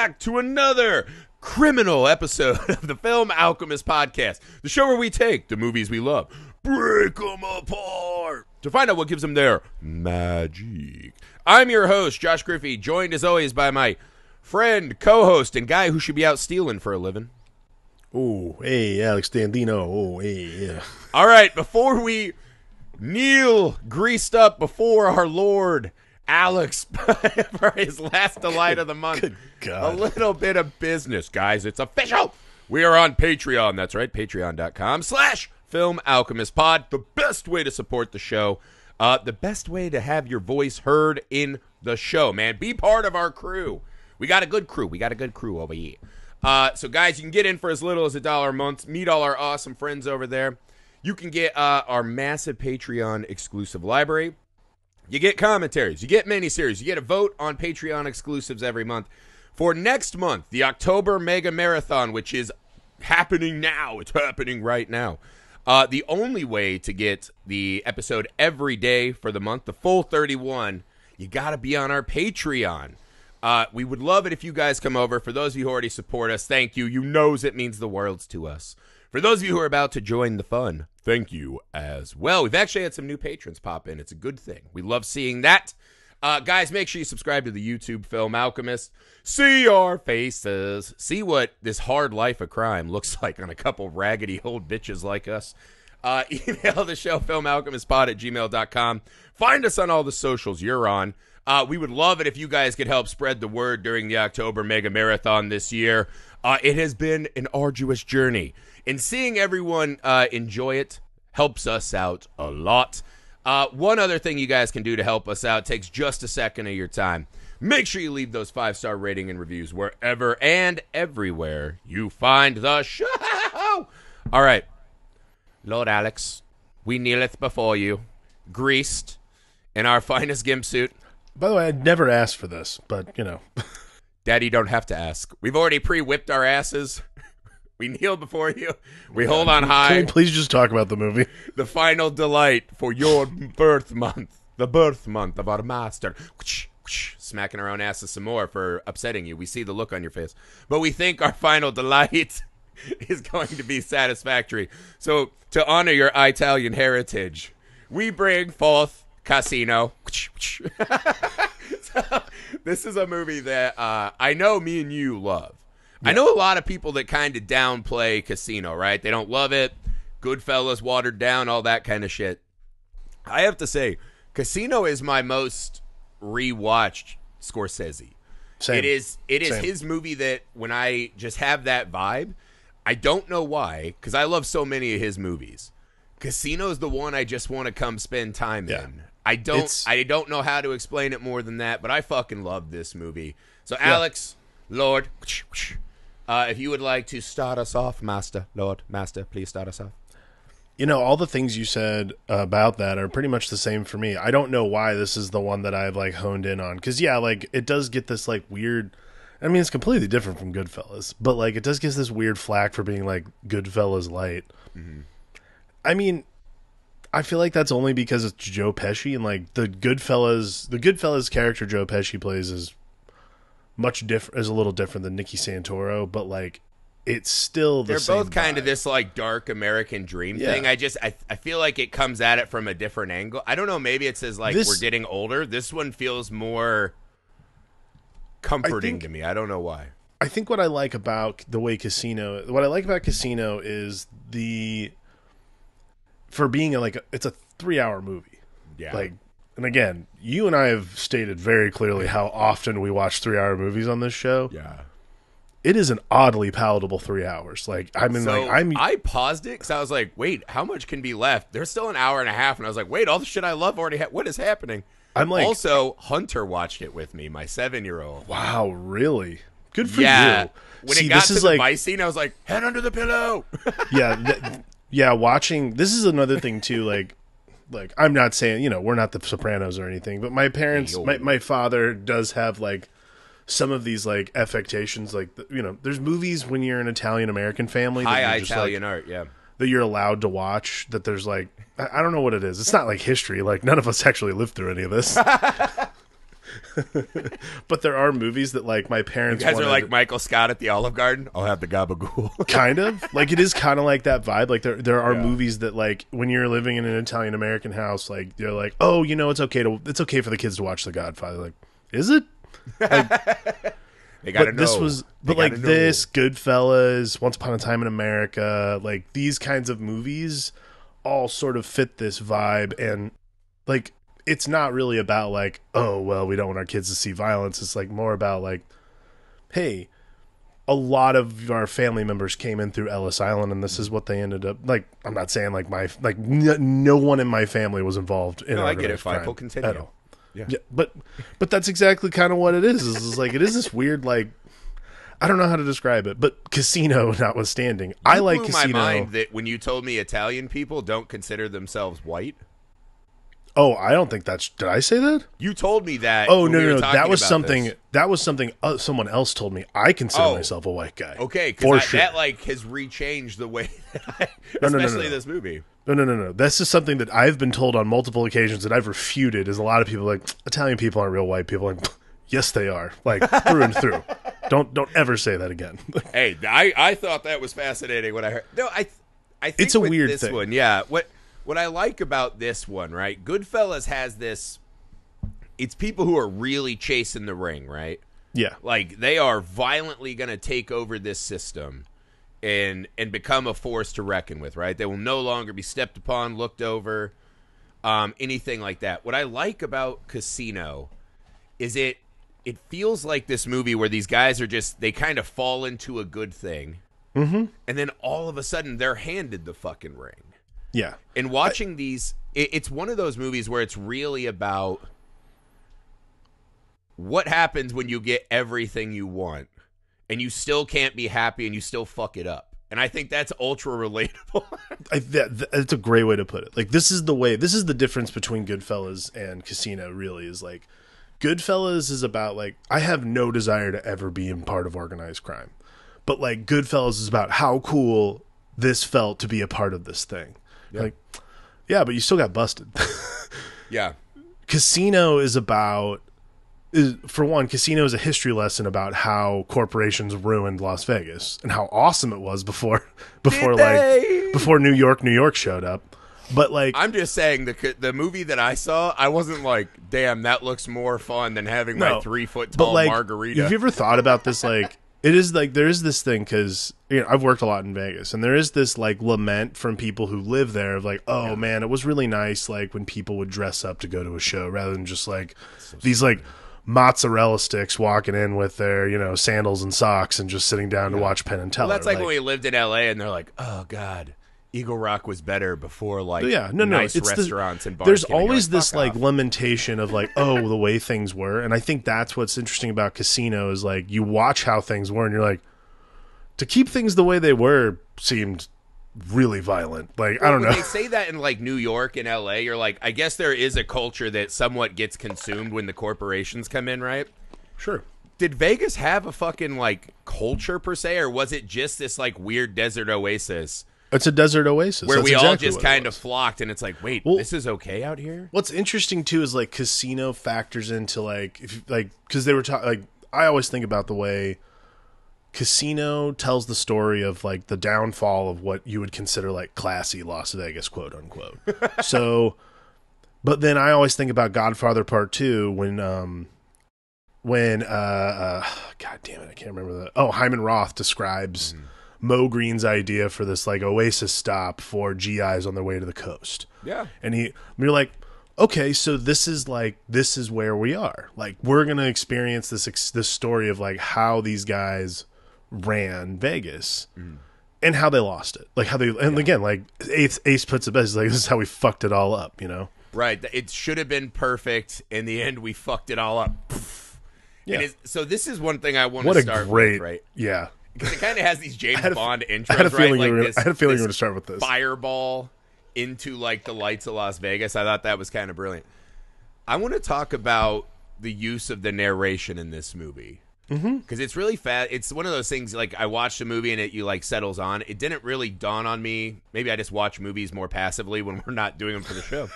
back to another criminal episode of the Film Alchemist podcast, the show where we take the movies we love, break them apart to find out what gives them their magic. I'm your host, Josh Griffey, joined as always by my friend, co-host, and guy who should be out stealing for a living. Oh, hey, Alex Dandino. Oh, hey, yeah. All right, before we kneel greased up before our Lord Alex for his last delight of the month, Good God. A little bit of business, guys. It's official. We are on Patreon. That's right, patreon.com/Film Alchemist Pod. The best way to support the show. The best way to have your voice heard in the show, man. Be part of our crew. We got a good crew. We got a good crew over here. So, guys, you can get in for as little as $1 a month. Meet all our awesome friends over there. You can get our massive Patreon exclusive library. You get commentaries. You get miniseries. You get a vote on Patreon exclusives every month. For next month, the October Mega Marathon, which is happening now. It's happening right now. The only way to get the episode every day for the month, the full 31, you got to be on our Patreon. We would love it if you guys come over. For those of you who already support us, thank you. You knows it means the world to us. For those of you who are about to join the fun, thank you as well. We've actually had some new patrons pop in. It's a good thing. We love seeing that. Guys, make sure you subscribe to the YouTube Film Alchemist. See our faces. See what this hard life of crime looks like on a couple raggedy old bitches like us. Email the show, filmalchemistpod@gmail.com. Find us on all the socials you're on. We would love it if you guys could help spread the word during the October Mega Marathon this year. It has been an arduous journey, and seeing everyone enjoy it helps us out a lot. One other thing you guys can do to help us out takes just a second of your time. Make sure you leave those 5-star rating and reviews wherever and everywhere you find the show. All right, Lord Alex, we kneeleth before you, greased in our finest gimp suit. By the way, I'd never asked for this, but, you know. Daddy, don't have to ask. We've already pre-whipped our asses. We kneel before you. We hold on high. Can we please just talk about the movie? The final delight for your birth month. The birth month of our master. Smacking our own asses some more for upsetting you. We see the look on your face. But we think our final delight is going to be satisfactory. So, to honor your Italian heritage, we bring forth Casino. So, this is a movie that I know me and you love. Yeah. I know a lot of people that kind of downplay Casino, right? They don't love it. Goodfellas watered down, all that kind of shit. I have to say, Casino is my most rewatched Scorsese. Same. It is Same. His movie that when I just have that vibe, I don't know why, because I love so many of his movies. Casino is the one I just want to come spend time in. I don't know how to explain it more than that, but I fucking love this movie. So, Alex, Lord, if you would like to start us off, Master, Lord, Master, please start us off. You know, all the things you said about that are pretty much the same for me. I don't know why this is the one that I've, like, honed in on. Because, yeah, like, it does get this, like, weird... I mean, it's completely different from Goodfellas. But, like, it does get this weird flack for being, like, Goodfellas light. Mm-hmm. I mean... I feel like that's only because it's Joe Pesci, and like the Goodfellas character Joe Pesci plays is a little different than Nicky Santoro, but like it's still the same. They're both kind of this like dark American dream thing. I feel like it comes at it from a different angle. I don't know, maybe it says like we're getting older. This one feels more comforting to me. I don't know why. I think what I like about Casino is for being it's a 3-hour movie. Yeah. Like, and again, you and I have stated very clearly how often we watch 3-hour movies on this show. Yeah. It is an oddly palatable 3 hours. Like, I mean, I paused it because I was like, wait, how much can be left? There's still an hour and a half. And I was like, wait, all the shit I love already what is happening? I'm like, also, Hunter watched it with me, my 7-year-old. Wow, really? Good for you. When it got to the vice scene, I was like, head under the pillow. Yeah, watching... This is another thing, too, like I'm not saying, you know, we're not the Sopranos or anything, but my parents, my father does have, like, some of these, like, affectations, like, you know, there's movies when you're an Italian-American family... High Italian art, yeah. That you're allowed to watch, that there's, like... I don't know what it is. It's not, like, history. Like, none of us actually lived through any of this. But there are movies that like my parents. You guys are like Michael Scott at the Olive Garden. I'll have the gabagool. Kind of like it is kind of like that vibe. Like there are movies that like when you're living in an Italian American house, like they're like, oh, you know, it's okay for the kids to watch The Godfather. Like, is it? Like, they gotta know. This, Goodfellas, Once Upon a Time in America, like these kinds of movies all sort of fit this vibe, and like it's not really about like, oh well, we don't want our kids to see violence. It's like more about like, hey, a lot of our family members came in through Ellis Island, and this is what they ended up like. I'm not saying like no one in my family was involved in. No, I get it. Fine, we'll continue. At all. Yeah, but that's exactly kind of what it is. It's like it is this weird like. I don't know how to describe it, but Casino notwithstanding, I like Casino. My mind that when you told me Italian people don't consider themselves white. Oh, I don't think that's. Did I say that? You told me that. Oh no, that was something. This. That was something someone else told me. I consider myself a white guy. Okay, because sure. That like has rechanged the way that especially this movie. No. This is something that I've been told on multiple occasions that I've refuted. Is a lot of people like Italian people aren't real white people. Like, yes, they are. Like through and through. Don't ever say that again. Hey, I thought that was fascinating when I heard. No, I think it's a with weird this thing. One, yeah. What I like about this one, right? Goodfellas has this. It's people who are really chasing the ring, right? Yeah. Like they are violently going to take over this system and become a force to reckon with, right? They will no longer be stepped upon, looked over, anything like that. What I like about Casino is it feels like this movie where these guys are just, they kind of fall into a good thing. Mm-hmm. And then all of a sudden they're handed the fucking ring. Yeah. And watching these, it's one of those movies where it's really about what happens when you get everything you want and you still can't be happy and you still fuck it up. And I think that's ultra relatable. That's a great way to put it. Like, this is the difference between Goodfellas and Casino, really, is like, Goodfellas is about, like, I have no desire to ever be in part of organized crime. But, like, Goodfellas is about how cool this felt to be a part of this thing. Yeah. Like, yeah, but you still got busted. Yeah. Casino is about, for one, Casino is a history lesson about how corporations ruined Las Vegas and how awesome it was before New York showed up. But like, I'm just saying the movie that I saw, I wasn't like, damn, that looks more fun than having my 3-foot tall margarita. Have you ever thought about this? Like, it is like, there is this thing, because I've worked a lot in Vegas, and there is this like lament from people who live there of like, oh man, it was really nice like when people would dress up to go to a show rather than just like these like mozzarella sticks walking in with their sandals and socks and just sitting down to watch Penn and Teller. Well, that's like when we lived in LA and they're like, oh god, Eagle Rock was better before nice restaurants and bars. There's always this like lamentation of like, oh, the way things were. And I think that's what's interesting about Casino is like you watch how things were and you're like, to keep things the way they were seemed really violent. Like, I don't know. They say that in like New York and LA, you're like, I guess there is a culture that somewhat gets consumed when the corporations come in, right? Sure. Did Vegas have a fucking like culture per se, or was it just this like weird desert oasis? It's a desert oasis. Where we all just kind of flocked, and it's like, wait, this is okay out here? What's interesting, too, is, like, Casino factors into, like, because they were talking, like, I always think about the way Casino tells the story of, like, the downfall of what you would consider, like, classy Las Vegas, quote unquote. So, but then I always think about Godfather Part 2 when God damn it, I can't remember that. Oh, Hyman Roth describes Mo Green's idea for this like oasis stop for GIs on their way to the coast. Yeah. And you're like, okay, so this is where we are. Like, we're going to experience this story of like how these guys ran Vegas and how they lost it. Like how they, and again, like Ace puts it best, like, this is how we fucked it all up, Right. It should have been perfect. In the end, we fucked it all up. Yeah. So this is one thing I want to start with, right? Yeah. Because it kind of has these James Bond intros, I had a feeling right? you were going to start with this. Fireball into like the lights of Las Vegas. I thought that was kind of brilliant. I want to talk about the use of the narration in this movie. Because it's really fast. It's one of those things, like, I watched a movie and it settles on. It didn't really dawn on me. Maybe I just watch movies more passively when we're not doing them for the show.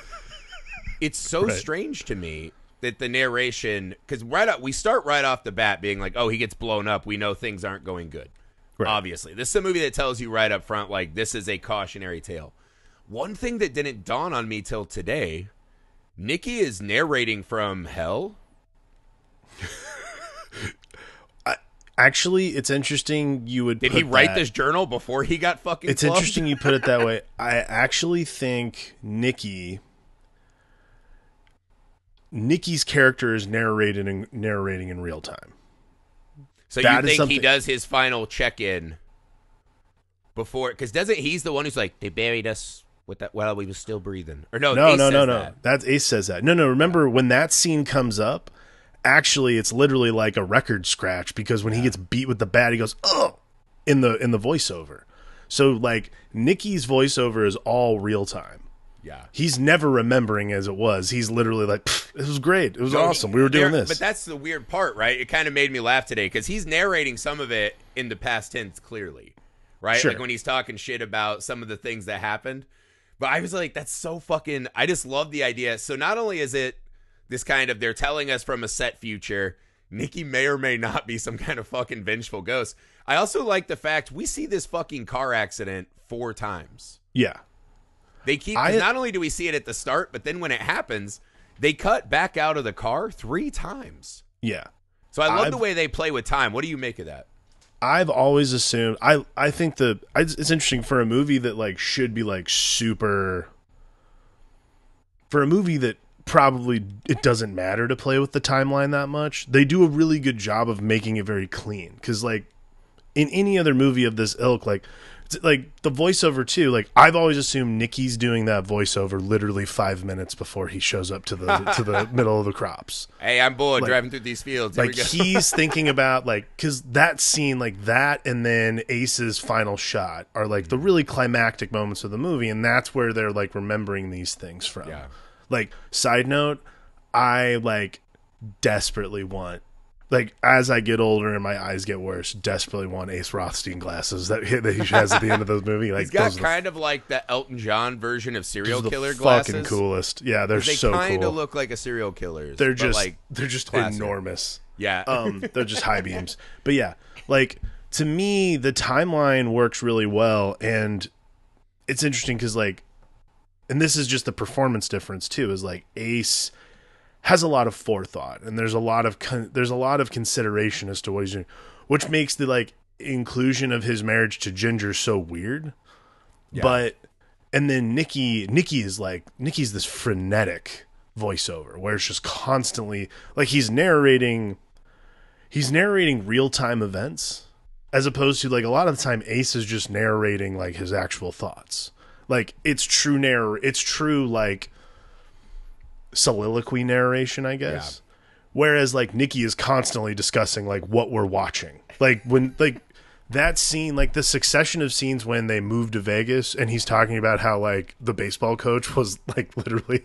It's so strange to me that the narration, because we start right off the bat being like, oh, he gets blown up. We know things aren't going good. Right. Obviously, this is a movie that tells you right up front, like, this is a cautionary tale. One thing that didn't dawn on me till today, Nikki is narrating from hell. Actually, it's interesting you would Did he write this journal before he got fucking It's clubbed? Interesting you put it that way. I actually think Nikki's character is narrating in real time. So you think he does his final check-in before? Because he's the one who's like, they buried us with that while we was still breathing. Or no. That's Ace says that. No. Remember when that scene comes up? Actually, it's literally like a record scratch because when he gets beat with the bat, he goes, "Oh!" in the voiceover. So like Nikki's voiceover is all real time. Yeah, he's never remembering as it was. He's literally like, "It was great. It was awesome. We were doing this." But that's the weird part, right? It kind of made me laugh today because he's narrating some of it in the past tense, clearly, right? Sure. Like when he's talking shit about some of the things that happened. But I was like, that's so fucking. I just love the idea. So not only is it this kind of, they're telling us from a set future, Nikki may or may not be some kind of fucking vengeful ghost. I also like the fact we see this fucking car accident 4 times. Yeah. They keep, not only do we see it at the start, but then when it happens, they cut back out of the car 3 times. Yeah. So I love the way they play with time. What do you make of that? I've always assumed, I think it's interesting for a movie that like should be like super, for a movie that probably it doesn't matter to play with the timeline that much. They do a really good job of making it very clean. Because like in any other movie of this ilk, like the voiceover too, like I've always assumed Nikki's doing that voiceover literally 5 minutes before he shows up to the middle of the crops. Hey, I'm bored driving through these fields. Here like he's thinking about like, because that scene like that and then Ace's final shot are like the really climactic moments of the movie, and that's where they're like remembering these things from. Yeah. Like, side note, I like desperately want, like, as I get older and my eyes get worse, desperately want Ace Rothstein glasses that he has at the end of the movie. Like, he's got kind of like the Elton John version of serial killer glasses. Fucking coolest. Yeah, they're so cool. They kind of look like a serial killer's. They're just classic. Enormous. Yeah. They're just high beams. But yeah, like, to me, the timeline works really well, and it's interesting because like, and this is just the performance difference too, is like Ace has a lot of forethought and there's a lot of consideration as to what he's doing, which makes the like inclusion of his marriage to Ginger so weird. Yeah. But and then Nikki's this frenetic voiceover where it's just constantly like he's narrating real-time events, as opposed to like a lot of the time Ace is just narrating like his actual thoughts. Like it's true like soliloquy narration, I guess. Yeah. Whereas like Nikki is constantly discussing like what we're watching. Like when like that scene, like the succession of scenes when they moved to Vegas and he's talking about how like the baseball coach was like literally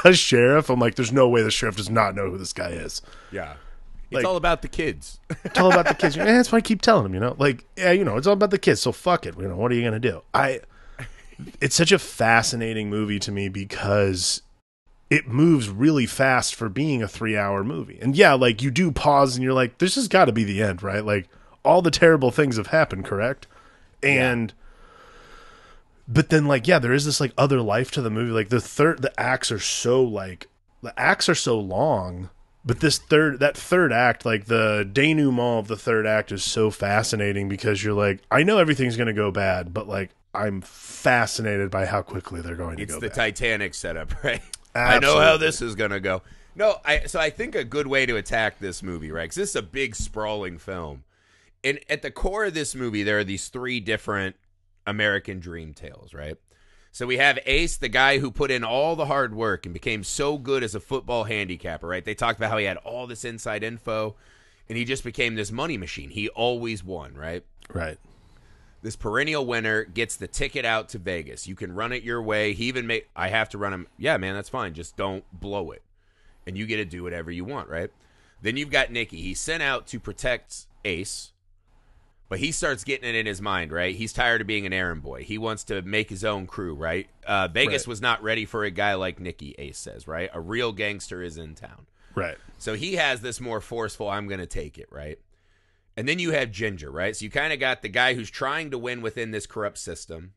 a sheriff. I'm like, there's no way the sheriff does not know who this guy is. Yeah. It's all about the kids. It's all about the kids. And that's why I keep telling him, like, yeah, it's all about the kids. So fuck it. What are you going to do? It's such a fascinating movie to me because it moves really fast for being a 3-hour movie. And yeah, like you do pause and you're like, this has got to be the end, right? Like all the terrible things have happened, correct? And, but then like, yeah, there is this like other life to the movie. Like the acts are so long, but that third act, like the denouement of the third act is so fascinating because you're like, I know everything's going to go bad, but like, I'm fascinated by how quickly they're going to go. It's the back. Titanic setup, right? Absolutely. I know how this is going to go. No, so I think a good way to attack this movie, right? Because this is a big, sprawling film. And at the core of this movie, there are these 3 different American dream tales, right? So we have Ace, the guy who put in all the hard work and became so good as a football handicapper, right? They talked about how he had all this inside info, and he just became this money machine. He always won, right? Right. This perennial winner gets the ticket out to Vegas. You can run it your way. He even I have to run him. Yeah, man, that's fine. Just don't blow it. And you get to do whatever you want, right? Then you've got Nicky. He's sent out to protect Ace, but he starts getting it in his mind, right? He's tired of being an errand boy. He wants to make his own crew, right? Vegas was not ready for a guy like Nicky, Ace says, right? A real gangster is in town. Right. So he has this more forceful, I'm going to take it, right? And then you have Ginger, right? So you kind of got the guy who's trying to win within this corrupt system,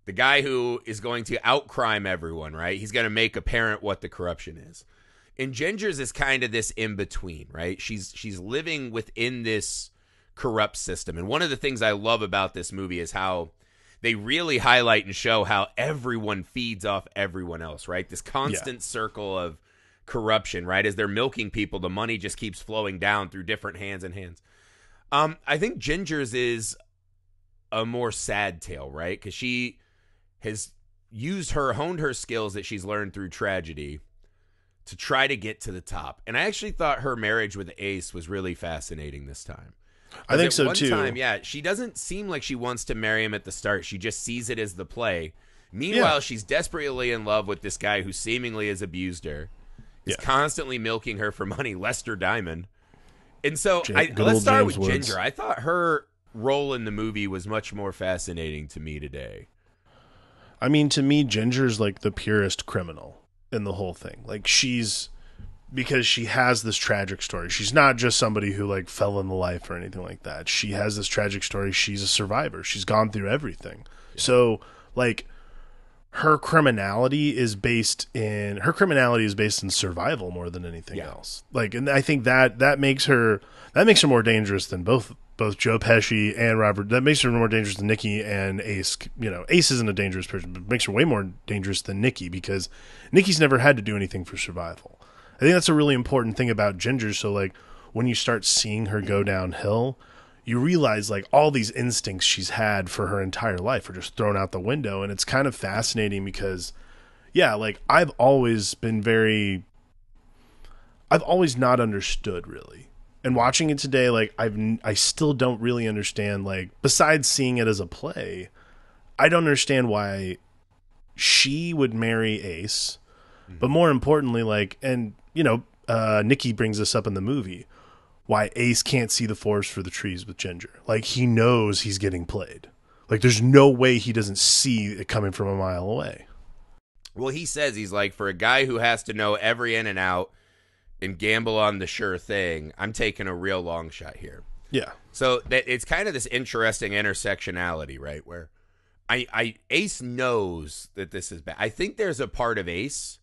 the guy who is going to outcrime everyone, right? He's going to make apparent what the corruption is. And Ginger's is kind of this in between, right? She's living within this corrupt system. And one of the things I love about this movie is how they really highlight and show how everyone feeds off everyone else, right? This constant circle of corruption, right? As they're milking people, the money just keeps flowing down through different hands and hands. I think Ginger's is a more sad tale, right? Because she has honed her skills that she's learned through tragedy to try to get to the top. And I actually thought her marriage with Ace was really fascinating this time. I think so too. Time, yeah, she doesn't seem like she wants to marry him at the start. She just sees it as the play. Meanwhile, she's desperately in love with this guy who seemingly has abused her. Is constantly milking her for money, Lester Diamond. And so let's start with Ginger. I thought her role in the movie was much more fascinating to me today. I mean, to me, Ginger's like the purest criminal in the whole thing. Like because she has this tragic story. She's not just somebody who like fell in the life or anything like that. She has this tragic story. She's a survivor. She's gone through everything. Yeah. So like her criminality is based in survival more than anything else. Like, and I think that makes her more dangerous than both Joe Pesci and Robert. That makes her more dangerous than Nikki and Ace. You know, Ace isn't a dangerous person, but makes her way more dangerous than Nikki because Nikki's never had to do anything for survival. I think that's a really important thing about Ginger. So like when you start seeing her go downhill, you realize like all these instincts she's had for her entire life are just thrown out the window. And it's kind of fascinating because, like I've always not understood really. And watching it today, like I still don't really understand, like besides seeing it as a play, I don't understand why she would marry Ace. But more importantly, like, and you know, Nikki brings this up in the movie, why Ace can't see the forest for the trees with Ginger. Like, he knows he's getting played. Like, there's no way he doesn't see it coming from a mile away. Well, he says, he's like, for a guy who has to know every in and out and gamble on the sure thing, I'm taking a real long shot here. Yeah. So that it's kind of this interesting intersectionality, right? Where Ace knows that this is bad. I think there's a part of Ace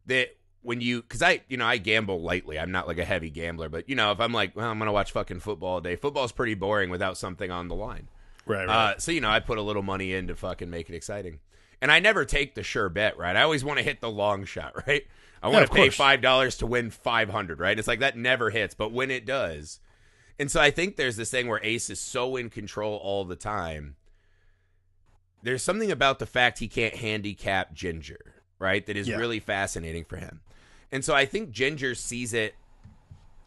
that because I gamble lightly. I'm not like a heavy gambler, but if I'm like, well, I'm going to watch fucking football all day. Football's pretty boring without something on the line. Right. So, I put a little money in to fucking make it exciting. And I never take the sure bet, right? I always want to hit the long shot, right? I want to pay $5 to win 500, right? It's like that never hits, but when it does. And so I think there's this thing where Ace is so in control all the time. There's something about the fact he can't handicap Ginger, right? That is really fascinating for him. And so I think Ginger sees it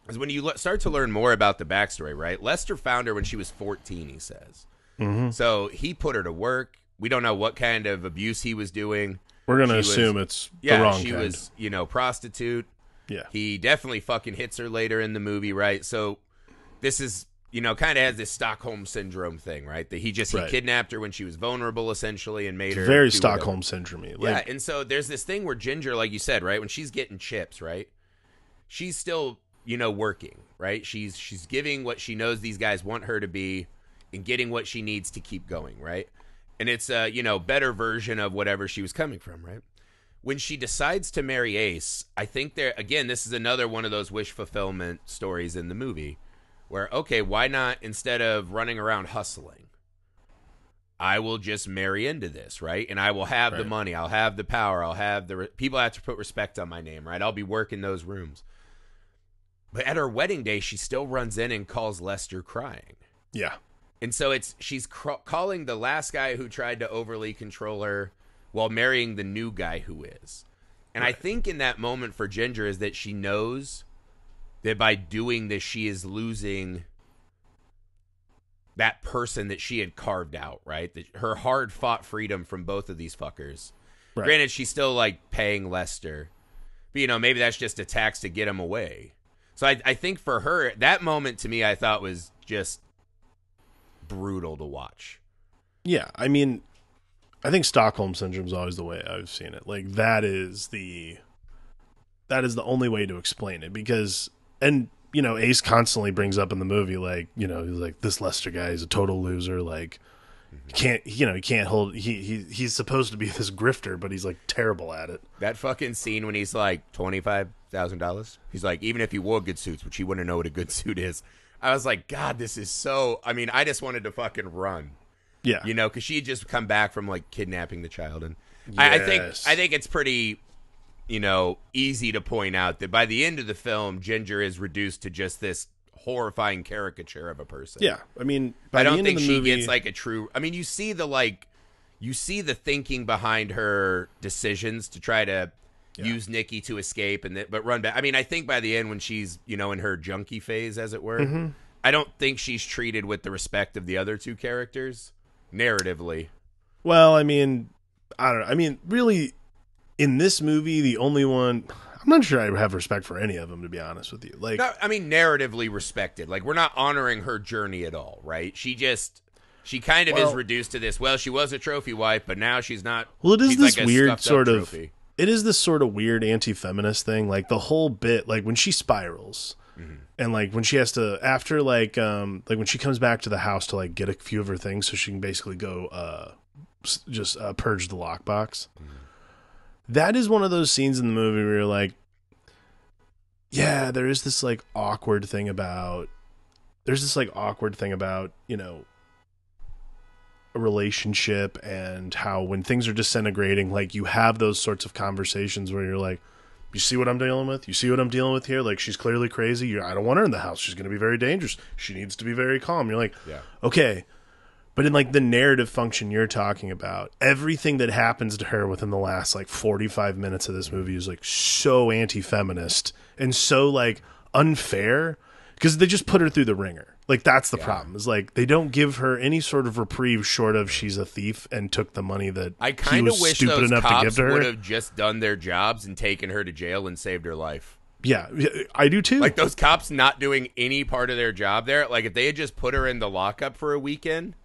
as when you start to learn more about the backstory, right? Lester found her when she was 14, he says. Mm-hmm. So he put her to work. We don't know what kind of abuse he was doing. We're going to assume it's the wrong kind. She was, prostitute. Yeah. He definitely fucking hits her later in the movie, right? So this is, kind of has this Stockholm Syndrome thing, right? That he kidnapped her when she was vulnerable, essentially, and made her... Very Stockholm Syndrome-y. Yeah, and so there's this thing where Ginger, like you said, right? When she's getting chips, right? She's still, working, right? She's giving what she knows these guys want her to be and getting what she needs to keep going, right? And it's a, better version of whatever she was coming from, right? When she decides to marry Ace, I think this is another one of those wish fulfillment stories in the movie where, okay, why not, instead of running around hustling, I will just marry into this, right? And I will have the money. I'll have the power. I'll have people have to put respect on my name, right? I'll be working those rooms. But at her wedding day, she still runs in and calls Lester crying. Yeah. And so she's calling the last guy who tried to overly control her while marrying the new guy who is. And I think in that moment for Ginger is that she knows that by doing this, she is losing that person that she had carved out, right? Her hard-fought freedom from both of these fuckers. Right. Granted, she's still, like, paying Lester. But, maybe that's just a tax to get him away. So I think for her, that moment to me I thought was just brutal to watch. Yeah, I mean, I think Stockholm Syndrome is always the way I've seen it. Like, that's that is the only way to explain it because, and you know, Ace constantly brings up in the movie, like, you know, he's like, this Lester guy is a total loser. Like, he can't hold, he's supposed to be this grifter, but he's like terrible at it. That fucking scene when he's like $25,000. He's like, even if he wore good suits, which he wouldn't know what a good suit is. I was like, God, this is so, I mean, I just wanted to fucking run. Yeah. You know, because she had just come back from like kidnapping the child. And Yes. I think it's pretty, you know, easy to point out that by the end of the film, Ginger is reduced to just this horrifying caricature of a person. Yeah. I mean, by I the don't end think of the she movie, gets like a true, I mean, you see the thinking behind her decisions to try to use Nikki to escape but run back. I mean, I think by the end when she's, you know, in her junkie phase, as it were, I don't think she's treated with the respect of the other two characters narratively. well, I mean, I don't know. I mean, really, in this movie, the only one, I'm not sure I have respect for any of them, to be honest with you. Like, No, I mean, narratively respected. Like, we're not honoring her journey at all, right? She kind of is reduced to this. Well, she was a trophy wife, but now she's not. well, it is she's this like a weird stuffed-up sort of, trophy. it is this sort of weird anti-feminist thing. Like the whole bit, like when she spirals, and like when she has to after like when she comes back to the house to like get a few of her things so she can basically go just purge the lockbox. That is one of those scenes in the movie where you're like, yeah, there is this like awkward thing about you know, a relationship and how when things are disintegrating, like you have those sorts of conversations where you're like, you see what I'm dealing with? You see what I'm dealing with here? Like, she's clearly crazy. I don't want her in the house. She's going to be very dangerous. She needs to be very calm. You're like, okay. But in like the narrative function you're talking about, everything that happens to her within the last like 45 minutes of this movie is like so anti-feminist and so like unfair because they just put her through the ringer. Like, that's the problem. Is like they don't give her any sort of reprieve short of she's a thief and took the money that I he kind of was wish stupid those enough to cops give to her. would have just done their jobs and taken her to jail and saved her life. Yeah, I do too. Like, those cops not doing any part of their job there. Like, if they had just put her in the lockup for a weekend,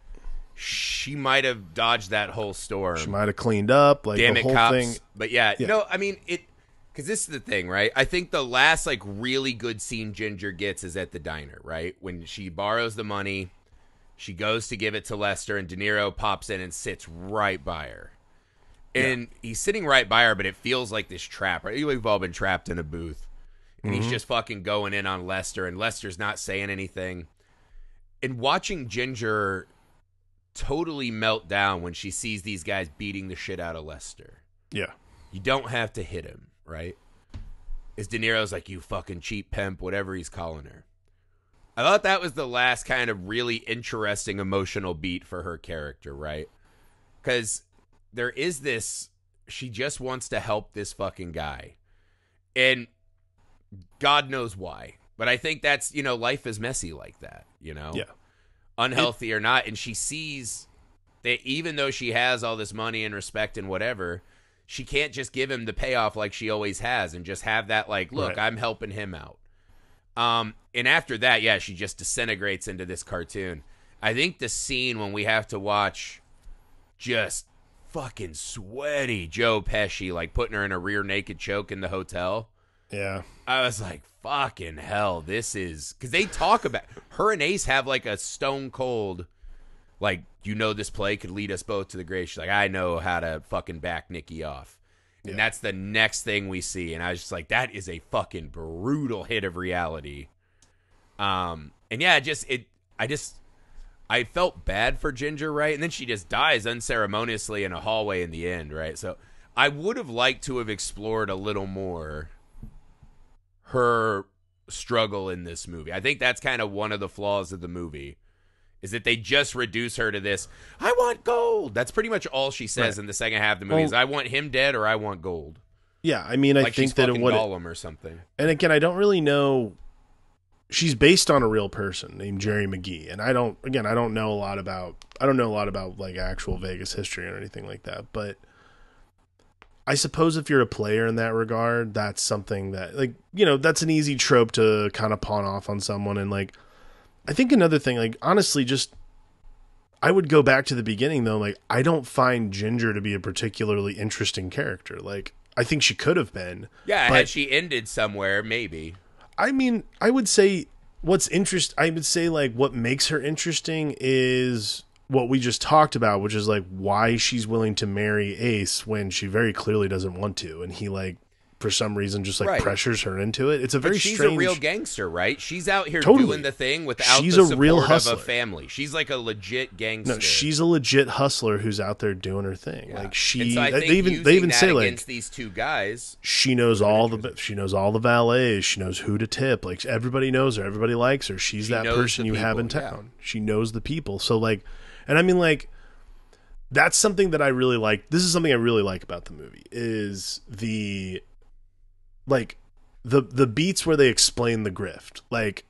she might have dodged that whole storm. She might have cleaned up. Like, Damn the it, whole cops. thing. But yeah, no, I mean, because this is the thing, right? I think the last, like, really good scene Ginger gets is at the diner, right? When she borrows the money, she goes to give it to Lester, and De Niro pops in and sits right by her. And he's sitting right by her, but it feels like this trap, right? We've all been trapped in a booth. And he's just fucking going in on Lester, and Lester's not saying anything. And watching Ginger totally melt down when she sees these guys beating the shit out of Lester. Yeah. You don't have to hit him, right? As De Niro's like, you fucking cheap pimp, whatever he's calling her. I thought that was the last kind of really interesting emotional beat for her character, right? Because there is this, she just wants to help this fucking guy. And God knows why. But I think that's, you know, life is messy like that, you know? Yeah. Unhealthy or not. And she sees that even though she has all this money and respect and whatever, she can't just give him the payoff like she always has and just have that, like, look, I'm helping him out. And after that, yeah, she just disintegrates into this cartoon. I think the scene when we have to watch just fucking sweaty Joe Pesci, like, putting her in a rear naked choke in the hotel. Yeah. I was like, fucking hell, this is... Because they talk about... Her and Ace have, like, a stone cold... Like, you know, this play could lead us both to the grave. She's like, I know how to fucking back Nikki off. And that's the next thing we see. And I was just like, that is a fucking brutal hit of reality. And yeah, I felt bad for Ginger, right? And then she just dies unceremoniously in a hallway in the end, right? So I would have liked to have explored a little more her struggle in this movie. I think that's kind of one of the flaws of the movie, is that they just reduce her to this, I want gold. That's pretty much all she says in the second half of the movie is, I want him dead or I want gold. Yeah, I mean, like I think that what Gollum or something. And again, I don't really know. She's based on a real person named Jerry McGee, and I don't know a lot about like actual Vegas history or anything like that. But I suppose if you're a player in that regard, that's something that, like, you know, that's an easy trope to kind of pawn off on someone. And like, I think another thing, like, honestly, just I would go back to the beginning though. Like, I don't find Ginger to be a particularly interesting character. Like, I think she could have been. Yeah, but, had she ended somewhere, maybe. I mean, I would say like what makes her interesting is what we just talked about, which is like why she's willing to marry Ace when she very clearly doesn't want to, and he like for some reason just like pressures her into it. It's a very she's strange. a real gangster, right? She's out here Totally. doing the thing without She's the a support real of hustler. a family. She's like a legit gangster. No, she's a legit hustler who's out there doing her thing. Yeah. Like she, and so I think they even say against like these two guys. she knows all the valets. She knows who to tip. Like everybody knows her. Everybody likes her. She's that person you have in town. Yeah. She knows the people. So like, and I mean like, that's something that I really like. This is something I really like about the movie is the beats where they explain the grift. Like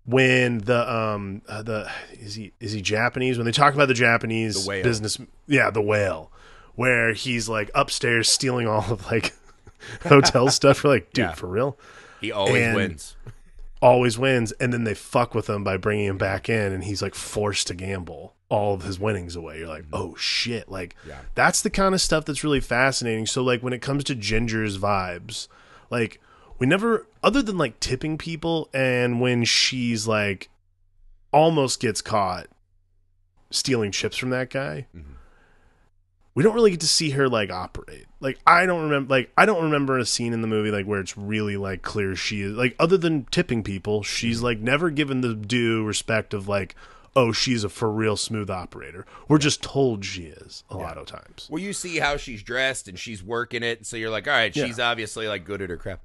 when the is he Japanese? When they talk about the Japanese business, the whale, where he's like upstairs stealing all of like hotel stuff. You're like, dude, for real? He always wins. Always wins, and then they fuck with him by bringing him back in, and he's like forced to gamble all of his winnings away. You're like, oh shit, like that's the kind of stuff that's really fascinating. So like when it comes to Ginger's vibes, like we never, other than like tipping people, and when she's like almost gets caught stealing chips from that guy, we don't really get to see her like operate. Like I don't remember a scene in the movie like where it's really like clear she is like, other than tipping people, she's like never given the due respect of like, oh, she's a for real smooth operator. We're just told she is a lot of times. Well, you see how she's dressed and she's working it, so you're like, all right, she's obviously like good at her craft.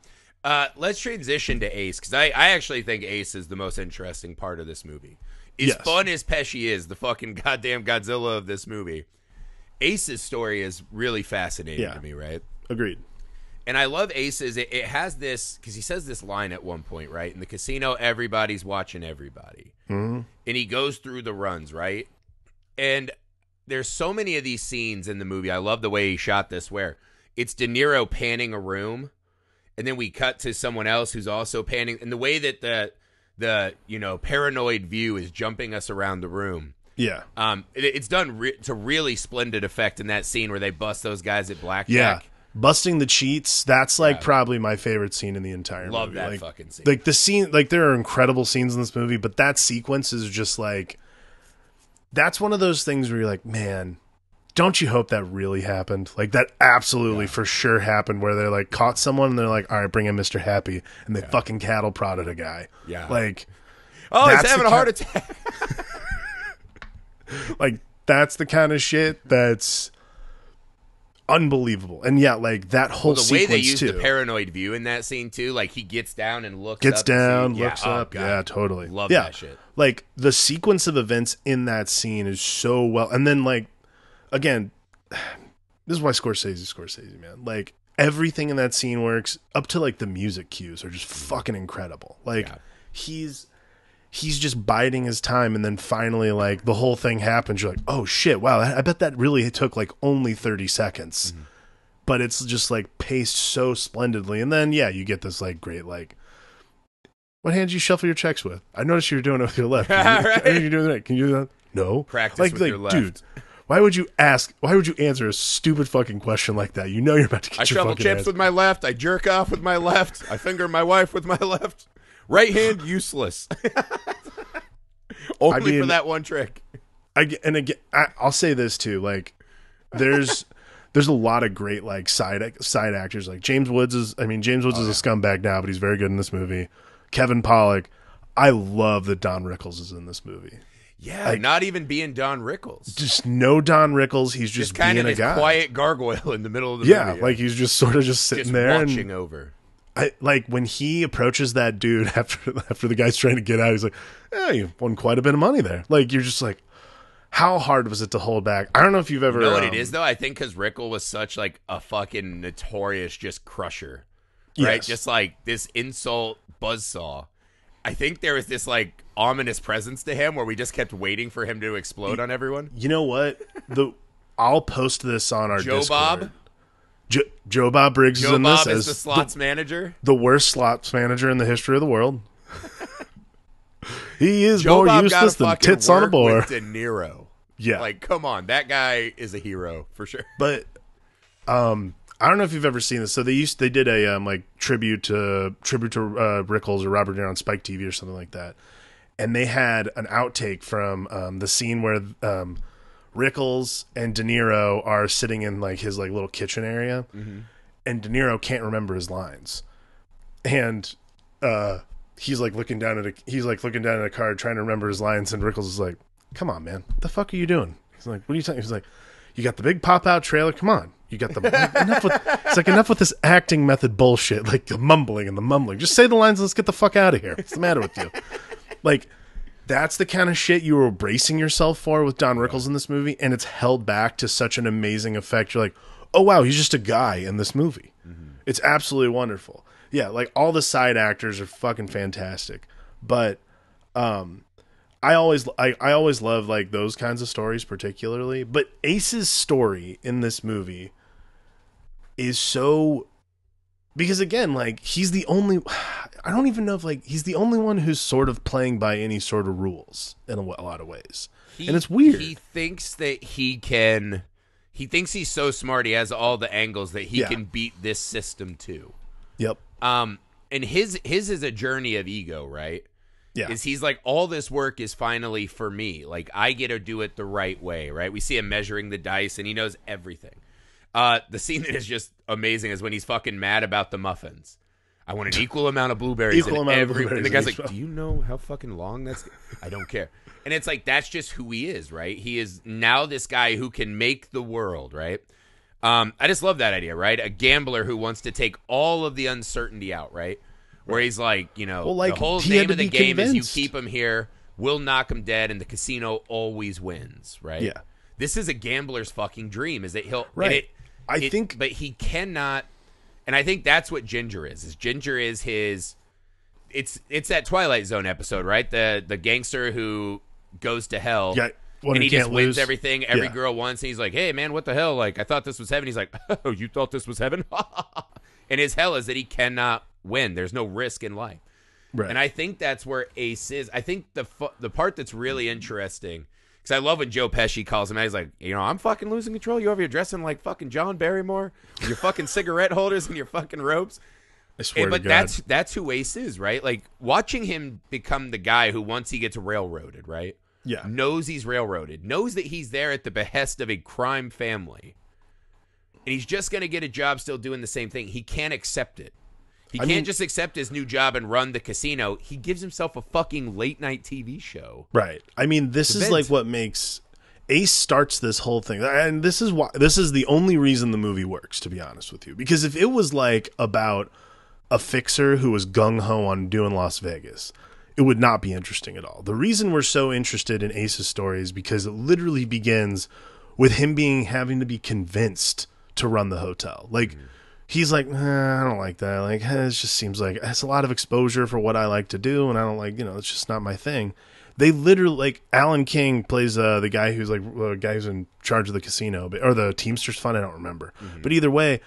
Let's transition to Ace, because I actually think Ace is the most interesting part of this movie. As fun as Pesci is, the fucking goddamn Godzilla of this movie, Ace's story is really fascinating to me, right? Agreed. And I love Ace's. It has this, because he says this line at one point, right? In the casino, everybody's watching everybody. Mm-hmm. And he goes through the runs, right? And there's so many of these scenes in the movie. I love the way he shot this, where it's De Niro panning a room, and then we cut to someone else who's also panning. And the way that the paranoid view is jumping us around the room. Yeah. It's done to really splendid effect in that scene where they bust those guys at blackjack. Yeah. Busting the cheats, that's like probably my favorite scene in the entire movie. Love that like, fucking scene. Like the scene, like there are incredible scenes in this movie, but that sequence is just like, that's one of those things where you're like, man, don't you hope that really happened? Like that absolutely for sure happened, where they're like caught someone and they're like, all right, bring in Mr. Happy, and they fucking cattle prodded a guy. Yeah. Like, oh, he's having a heart attack. Like that's the kind of shit that's unbelievable. And like that whole the sequence way they use too. the paranoid view in that scene too, like he gets down and looks looks up. up. Yeah, totally. Love that shit. Like the sequence of events in that scene is so well. And then like, again, this is why Scorsese, man. Like everything in that scene works, up to like the music cues are just fucking incredible. Like he's just biding his time, and then finally like the whole thing happens. You're like, oh shit, wow, I bet that really took like only 30 seconds. But it's just like paced so splendidly. And then you get this like great like, what hand do you shuffle your checks with? I noticed you're doing it with your left. I think you're doing it right. Can you do that? No. Practice with your left. Dude, why would you answer a stupid fucking question like that? You know you're about to get I your shovel fucking chips ass. with my left. I jerk off with my left. I finger my wife with my left. Right hand, useless. Only for that one trick. I'll say this too. Like, there's a lot of great like side actors. Like James Woods is a scumbag now, but he's very good in this movie. Kevin Pollak. I love that Don Rickles is in this movie. Yeah, like, not even being Don Rickles. Just no Don Rickles. He's just kind being of a guy. Quiet gargoyle in the middle of the movie. Yeah, like he's just sort of just sitting there watching over. I like when he approaches that dude after the guy's trying to get out. He's like, you won quite a bit of money there. Like you're just like, how hard was it to hold back? I don't know if you've ever. You know what it is though? I think because Rickle was such like a fucking notorious just crusher, right? Yes. Just like this insult buzzsaw. I think there was this like ominous presence to him where we just kept waiting for him to explode on everyone. You know what? I'll post this on our Joe Discord. Bob. Joe Bob Briggs is in this as the slots manager. The worst slots manager in the history of the world. He is Joe more Bob useless than tits on a boar. De Niro. Yeah. Like, come on, that guy is a hero for sure. But I don't know if you've ever seen this. So they did a like tribute to Rickles or Robert De Niro on Spike TV or something like that, and they had an outtake from the scene where Rickles and De Niro are sitting in like his like little kitchen area, and De Niro can't remember his lines, and he's like looking down at a card trying to remember his lines, and Rickles is like, "Come on, man, what the fuck are you doing?" He's like, "What are you talking?" He's like, "You got the big pop out trailer. Come on, you got the enough with this acting method bullshit, like the mumbling and the mumbling. Just say the lines. Let's get the fuck out of here. What's the matter with you?" Like, that's the kind of shit you were bracing yourself for with Don Rickles in this movie, and it's held back to such an amazing effect. You're like, oh wow, he's just a guy in this movie. It's absolutely wonderful. Yeah, like all the side actors are fucking fantastic, but I always love like those kinds of stories particularly. But Ace's story in this movie is so, because again, like he's the only, I don't even know if like he's the only one who's sort of playing by any sort of rules in a lot of ways, and it's weird. He thinks that he can. He thinks he's so smart. He has all the angles that he can beat this system too. Yep. And his is a journey of ego, right? Yeah. Is he's like, all this work is finally for me. Like, I get to do it the right way, right? We see him measuring the dice, and he knows everything. The scene that is just amazing is when he's fucking mad about the muffins. I want an equal amount of blueberries in every. And the guy's like, "Do you know how fucking long that's?" I don't care. And it's like, that's just who he is, right? He is now this guy who can make the world, right? I just love that idea, right? A gambler who wants to take all of the uncertainty out, right? Where he's like, you know, well, like, the whole name of the game is you keep him here, we'll knock him dead, and the casino always wins, right? Yeah. This is a gambler's fucking dream, is that he'll... Right. But he cannot... And I think that's what Ginger is Ginger is his... It's that Twilight Zone episode, right? The gangster who goes to hell, and he just wins everything every girl wants, and he's like, "Hey, man, what the hell? Like, I thought this was heaven." He's like, "Oh, you thought this was heaven?" And his hell is that he cannot win. There's no risk in life. Right. And I think that's where Ace is. I think the part that's really interesting, because I love when Joe Pesci calls him out. He's like, "You know, I'm fucking losing control. You over here dressing like fucking John Barrymore with your fucking cigarette holders and your fucking robes." I swear to God. That's who Ace is, right? Like, watching him become the guy who, once he gets railroaded, right? Yeah. Knows he's railroaded. Knows that he's there at the behest of a crime family. And he's just going to get a job still doing the same thing. He can't accept it. He can't just accept his new job and run the casino. He gives himself a fucking late-night TV show. Right. I mean, this is like what makes... Ace starts this whole thing. And this is why... This is the only reason the movie works, to be honest with you. Because if it was like about a fixer who was gung-ho on doing Las Vegas, it would not be interesting at all. The reason we're so interested in Ace's story is because it literally begins with him having to be convinced to run the hotel. Like, he's like, I don't like that. Like, it just seems like it's a lot of exposure for what I like to do, and I don't like, it's just not my thing. They literally, like, Alan King plays the guy who's like the guy who's in charge of the casino, or the Teamsters Fund. I don't remember, but either way,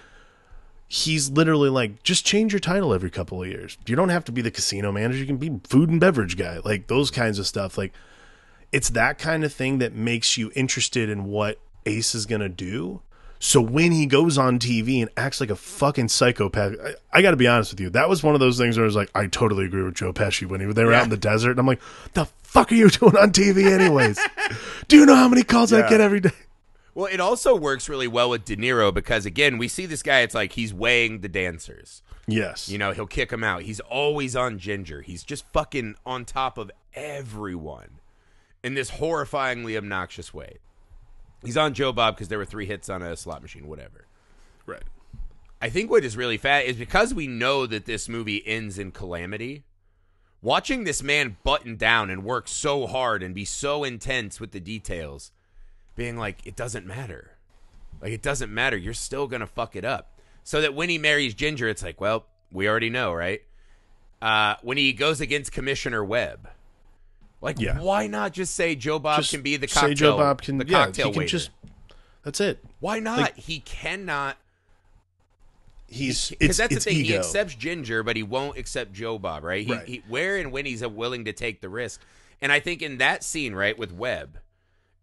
he's literally like, just change your title every couple of years. You don't have to be the casino manager. You can be food and beverage guy. Like, those kinds of stuff. Like, it's that kind of thing that makes you interested in what Ace is going to do. So when he goes on TV and acts like a fucking psychopath, I got to be honest with you. That was one of those things where I was like, I totally agree with Joe Pesci when they were out in the desert. And I'm like, the fuck are you doing on TV anyways? Do you know how many calls I get every day? Well, it also works really well with De Niro because, again, we see this guy, it's like he's weighing the dancers. Yes. You know, he'll kick them out. He's always on Ginger. He's just fucking on top of everyone in this horrifyingly obnoxious way. He's on Joe Bob because there were 3 hits on a slot machine, whatever. Right. I think what is really fat is because we know that this movie ends in calamity, watching this man button down and work so hard and be so intense with the details, being like, it doesn't matter. Like, it doesn't matter. You're still going to fuck it up. So that when he marries Ginger, it's like, well, we already know, right? When he goes against Commissioner Webb, like, why not just say Joe Bob can be the cocktail, Joe Bob can, the cocktail waiter? That's it. Why not? Like, he cannot. Because that's the thing. Ego. He accepts Ginger, but he won't accept Joe Bob, right? Where and when he's willing to take the risk. And I think in that scene, right, with Webb,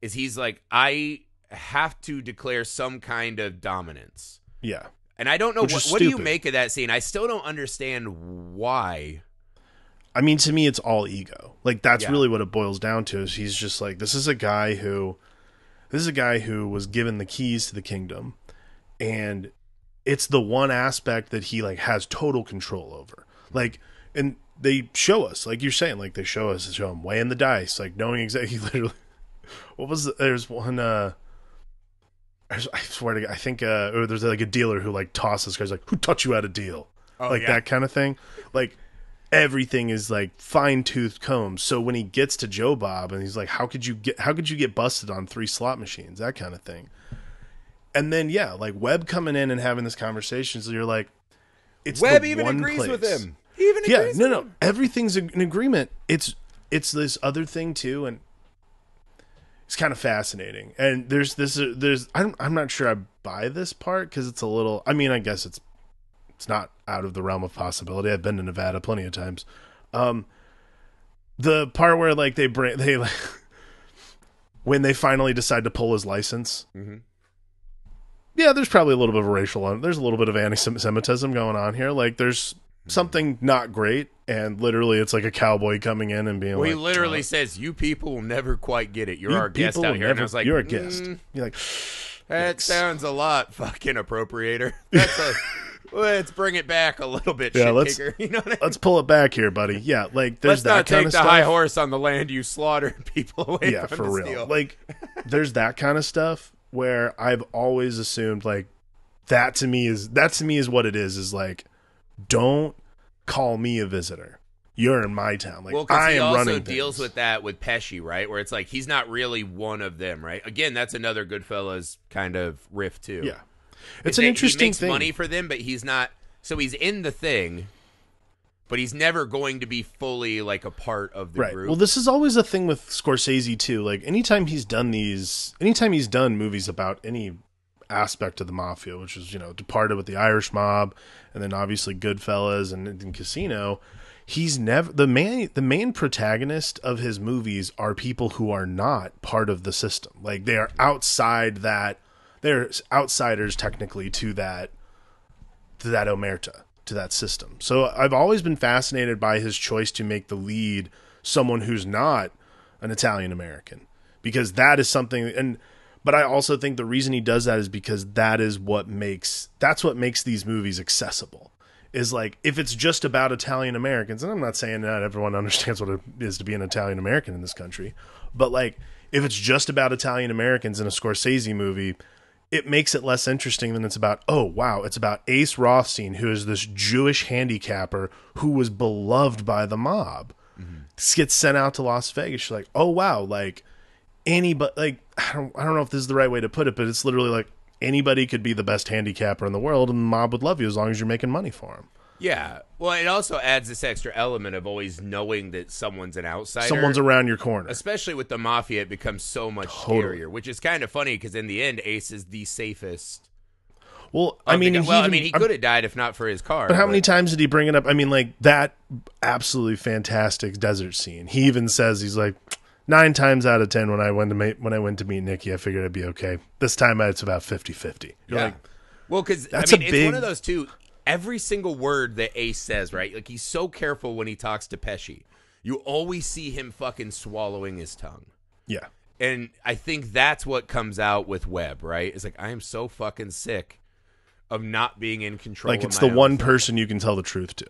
is he's like, I have to declare some kind of dominance. Yeah. And I don't know, what do you stupid. make of that scene? I still don't understand why. I mean, to me, it's all ego. Like, that's Yeah. really what it boils down to, is he's just like, this is a guy who was given the keys to the kingdom, and it's the one aspect that he, like, has total control over. Like, and they show us, like you're saying, like, they show him weighing the dice, like, knowing exactly, literally, there's one, I swear to God, I think, there's, like, a dealer who, like, tosses guys, like, who taught you how to deal? Oh, like, yeah. that kind of thing. Like, everything is like fine-toothed combs. So when he gets to Joe Bob and he's like, how could you get busted on 3 slot machines, that kind of thing. And then like Webb coming in and having this conversation, so you're like, it's Webb the even one agrees place. with him. He even agrees with him. Everything's an agreement. It's this other thing too, and it's kind of fascinating. And there's I'm not sure I buy this part, because it's a little, I mean, I guess it's not out of the realm of possibility. I've been to Nevada plenty of times. The part where like they when they finally decide to pull his license. Mm-hmm. Yeah, there's probably a little bit of there's a little bit of anti-Semitism going on here. Like, there's something not great, and literally it's like a cowboy coming in and being He literally says, "You people will never quite get it. You're our guest out here." And I was like, "You're a guest." You're like, that sounds a lot fucking appropriator. Let's bring it back a little bit, yeah, shit kicker. You know what I mean? let's pull it back here, buddy. Yeah, like, there's Let's not that kind take of the stuff. high horse on the land you slaughtered people away Yeah, from for to real. steal. Like, there's that kind of stuff where I've always assumed, like, that to me is what it is like, don't call me a visitor. You're in my town. Like, Well, because I he am also running deals things. with that with Pesci, right? Where it's like he's not really one of them, right? Again, that's another Goodfellas kind of riff too. Yeah, it's Is an that interesting he makes thing. money for them, but he's not. So he's in the thing, but he's never going to be fully like a part of the Right. group. Well, this is always a thing with Scorsese too. Like, anytime he's done movies about any aspect of the mafia, which is, Departed with the Irish Mob, and then obviously Goodfellas and Casino, he's never the main protagonist of his movies are people who are not part of the system. Like, they are outside that. They're outsiders technically to that omerta, to that system. So I've always been fascinated by his choice to make the lead someone who's not an Italian American, because that is something. But I also think the reason he does that is because that's what makes these movies accessible. Is like, if it's just about Italian Americans, and I'm not saying not everyone understands what it is to be an Italian American in this country, but like, if it's just about Italian Americans in a Scorsese movie, it makes it less interesting than it's about, oh, wow, it's about Ace Rothstein, who is this Jewish handicapper who was beloved by the mob. Mm-hmm. Gets sent out to Las Vegas. You're like, oh, wow, like, anybody, like, I don't know if this is the right way to put it, but it's literally like, anybody could be the best handicapper in the world, and the mob would love you as long as you're making money for them. Yeah. Well, it also adds this extra element of always knowing that someone's an outsider. Someone's around your corner. Especially with the mafia, it becomes so much scarier, which is kind of funny because in the end, Ace is the safest. Well, I mean, he could have died if not for his car. But how many times did he bring it up? I mean, like, that absolutely fantastic desert scene. He even says, he's like, 9 times out of 10 when I went to meet Nikki, I figured it'd be okay. This time it's about 50-50. You're yeah. like, well, because it's one of those two. Every single word that Ace says, right? Like, he's so careful when he talks to Pesci. You always see him fucking swallowing his tongue. Yeah. And I think that's what comes out with Webb, right? It's like, I am so fucking sick of not being in control. Like, it's the one person you can tell the truth to.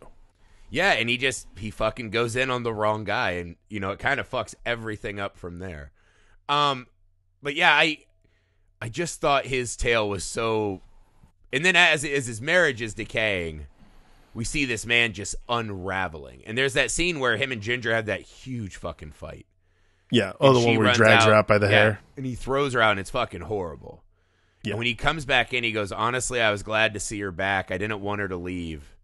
Yeah, and he fucking goes in on the wrong guy, and it kind of fucks everything up from there. But yeah, I just thought his tale was so. And then as his marriage is decaying, we see this man just unraveling. And there's that scene where him and Ginger have that huge fucking fight. Yeah. Oh, the one where he drags her out by the hair. And he throws her out, and it's fucking horrible. Yeah. And when he comes back in, he goes, honestly, I was glad to see her back. I didn't want her to leave.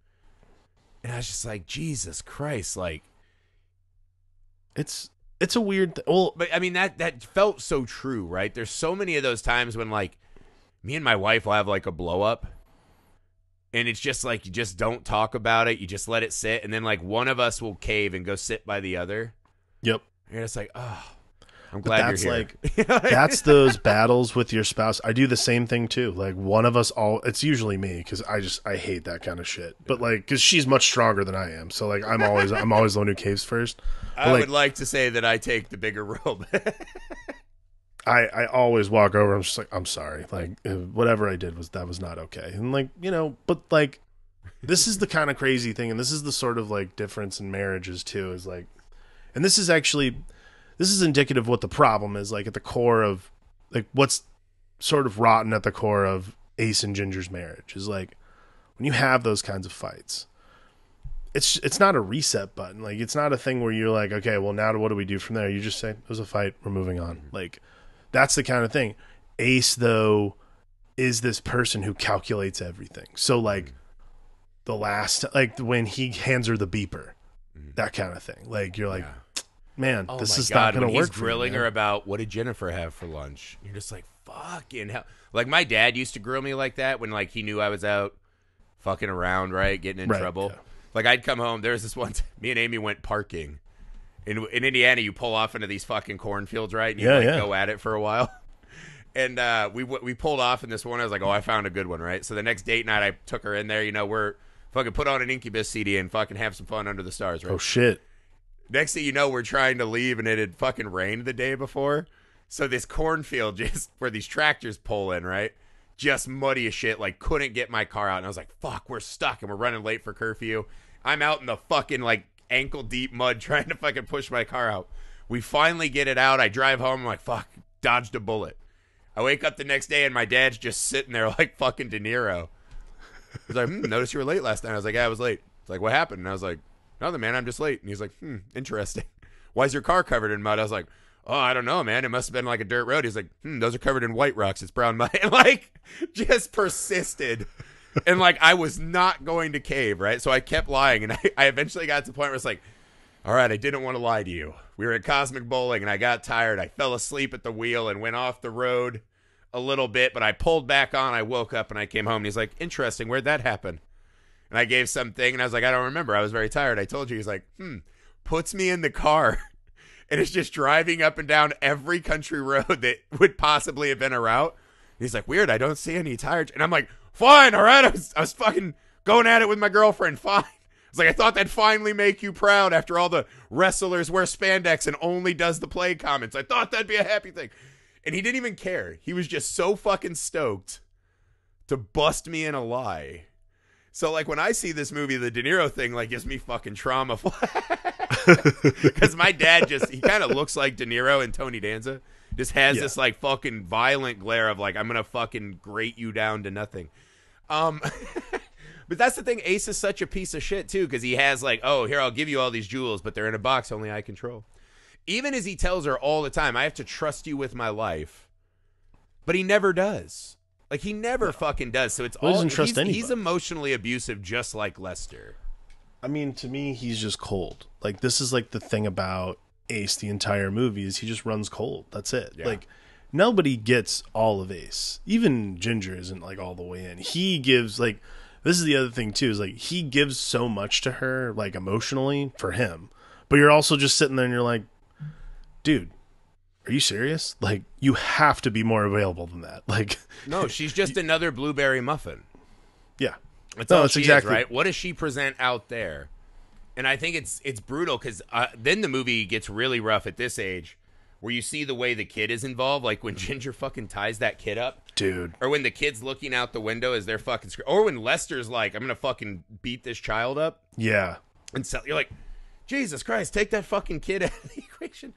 And I was just like, Jesus Christ, like. It's a weird well, but I mean, that felt so true, right? There's so many of those times when, like, me and my wife will have, like, a blow-up. And it's just like, you just don't talk about it. You just let it sit. And then, like, one of us will cave and go sit by the other. Yep. And it's like, oh. I'm But glad that's you're here. like that's those battles with your spouse. I do the same thing too. Like one of us all. It's usually me because I hate that kind of shit. But like because she's much stronger than I am, so like I'm always the one who caves first. But I like, would like to say that I take the bigger role. I always walk over. I'm just like, I'm sorry. Like whatever I did was not okay. And like but like this is the kind of crazy thing, and this is the sort of like difference in marriages too. Is like, and this is indicative of what the problem is. Like at the core of like what's sort of rotten at the core of Ace and Ginger's marriage is like when you have those kinds of fights. It's not a reset button. Like it's not a thing where you're like, okay, well now what do we do from there? You just say it was a fight. We're moving on. Like. That's the kind of thing. Ace, though, is this person who calculates everything. So, like, the last, like, when he hands her the beeper, that kind of thing. Like, you're like, man, this is not going to work. He's grilling her about what did Jennifer have for lunch. You're just like, fucking hell. Like, my dad used to grill me like that when, like, he knew I was out fucking around, right, getting in trouble. Yeah. Like, I'd come home. There was this one, me and Amy went parking. In Indiana, you pull off into these fucking cornfields, right? And you go at it for a while. And we pulled off in this one. I was like, oh, I found a good one, right? So the next date night, I took her in there. We're fucking put on an Incubus CD and fucking have some fun under the stars, right? Oh, shit. Next thing you know, we're trying to leave, and it had fucking rained the day before. So this cornfield just where these tractors pull in, right? Just muddy as shit. Like, couldn't get my car out. And I was like, fuck, we're stuck, and we're running late for curfew. I'm out in the fucking, like, ankle deep mud trying to fucking push my car out. We finally get it out. I drive home. I'm like, fuck, dodged a bullet. I wake up the next day and my dad's just sitting there like fucking De Niro. He's like, noticed you were late last night. I was like, yeah, I was late. It's like, what happened? And I was like, nothing, man, I'm just late. And he's like, interesting. Why is your car covered in mud? I was like, oh, I don't know, man. It must have been like a dirt road. He's like, those are covered in white rocks. It's brown mud. And like, just persisted. And like, I was not going to cave, right? So I kept lying. And I eventually got to the point where it's like, all right, I didn't want to lie to you. We were at Cosmic Bowling and I got tired. I fell asleep at the wheel and went off the road a little bit, but I pulled back on. I woke up and I came home and he's like, interesting. Where'd that happen? And I gave something and I was like, I don't remember. I was very tired. I told you. He's like, puts me in the car and it's just driving up and down every country road that would possibly have been a route. He's like, weird. I don't see any tires. And I'm like, fine. All right. I was fucking going at it with my girlfriend. Fine. It's like, I thought that'd finally make you proud after all the wrestlers wear spandex and only does the play comments. I thought that'd be a happy thing. And he didn't even care. He was just so fucking stoked to bust me in a lie. So, like, when I see this movie, the De Niro thing, like, gives me fucking trauma. Because my dad he kind of looks like De Niro and Tony Danza. Just has this, like, fucking violent glare of, like, I'm going to fucking grate you down to nothing. But that's the thing. Ace is such a piece of shit, too, because he has, like, oh, here, I'll give you all these jewels, but they're in a box only I control. Even as he tells her all the time, I have to trust you with my life. But he never does. Like, he never fucking does. So it's doesn't trust anybody. He's emotionally abusive just like Lester. I mean, to me, he's just cold. Like, this is, like, the thing about Ace the entire movie is he just runs cold. That's it. Yeah. Like, nobody gets all of Ace. Even Ginger isn't, like, all the way in. He gives, like, this is the other thing, too, is, like, he gives so much to her, like, emotionally for him. But you're also just sitting there and you're like, dude, are you serious? Like, you have to be more available than that. Like, no, she's just another blueberry muffin. Yeah. That's all she is, right? What does she present out there? And I think it's brutal because then the movie gets really rough at this age where you see the way the kid is involved, like when Ginger fucking ties that kid up. Dude. Or when the kid's looking out the window as they're fucking or when Lester's like, I'm going to fucking beat this child up. Yeah. And so you're like, Jesus Christ, take that fucking kid out of the equation.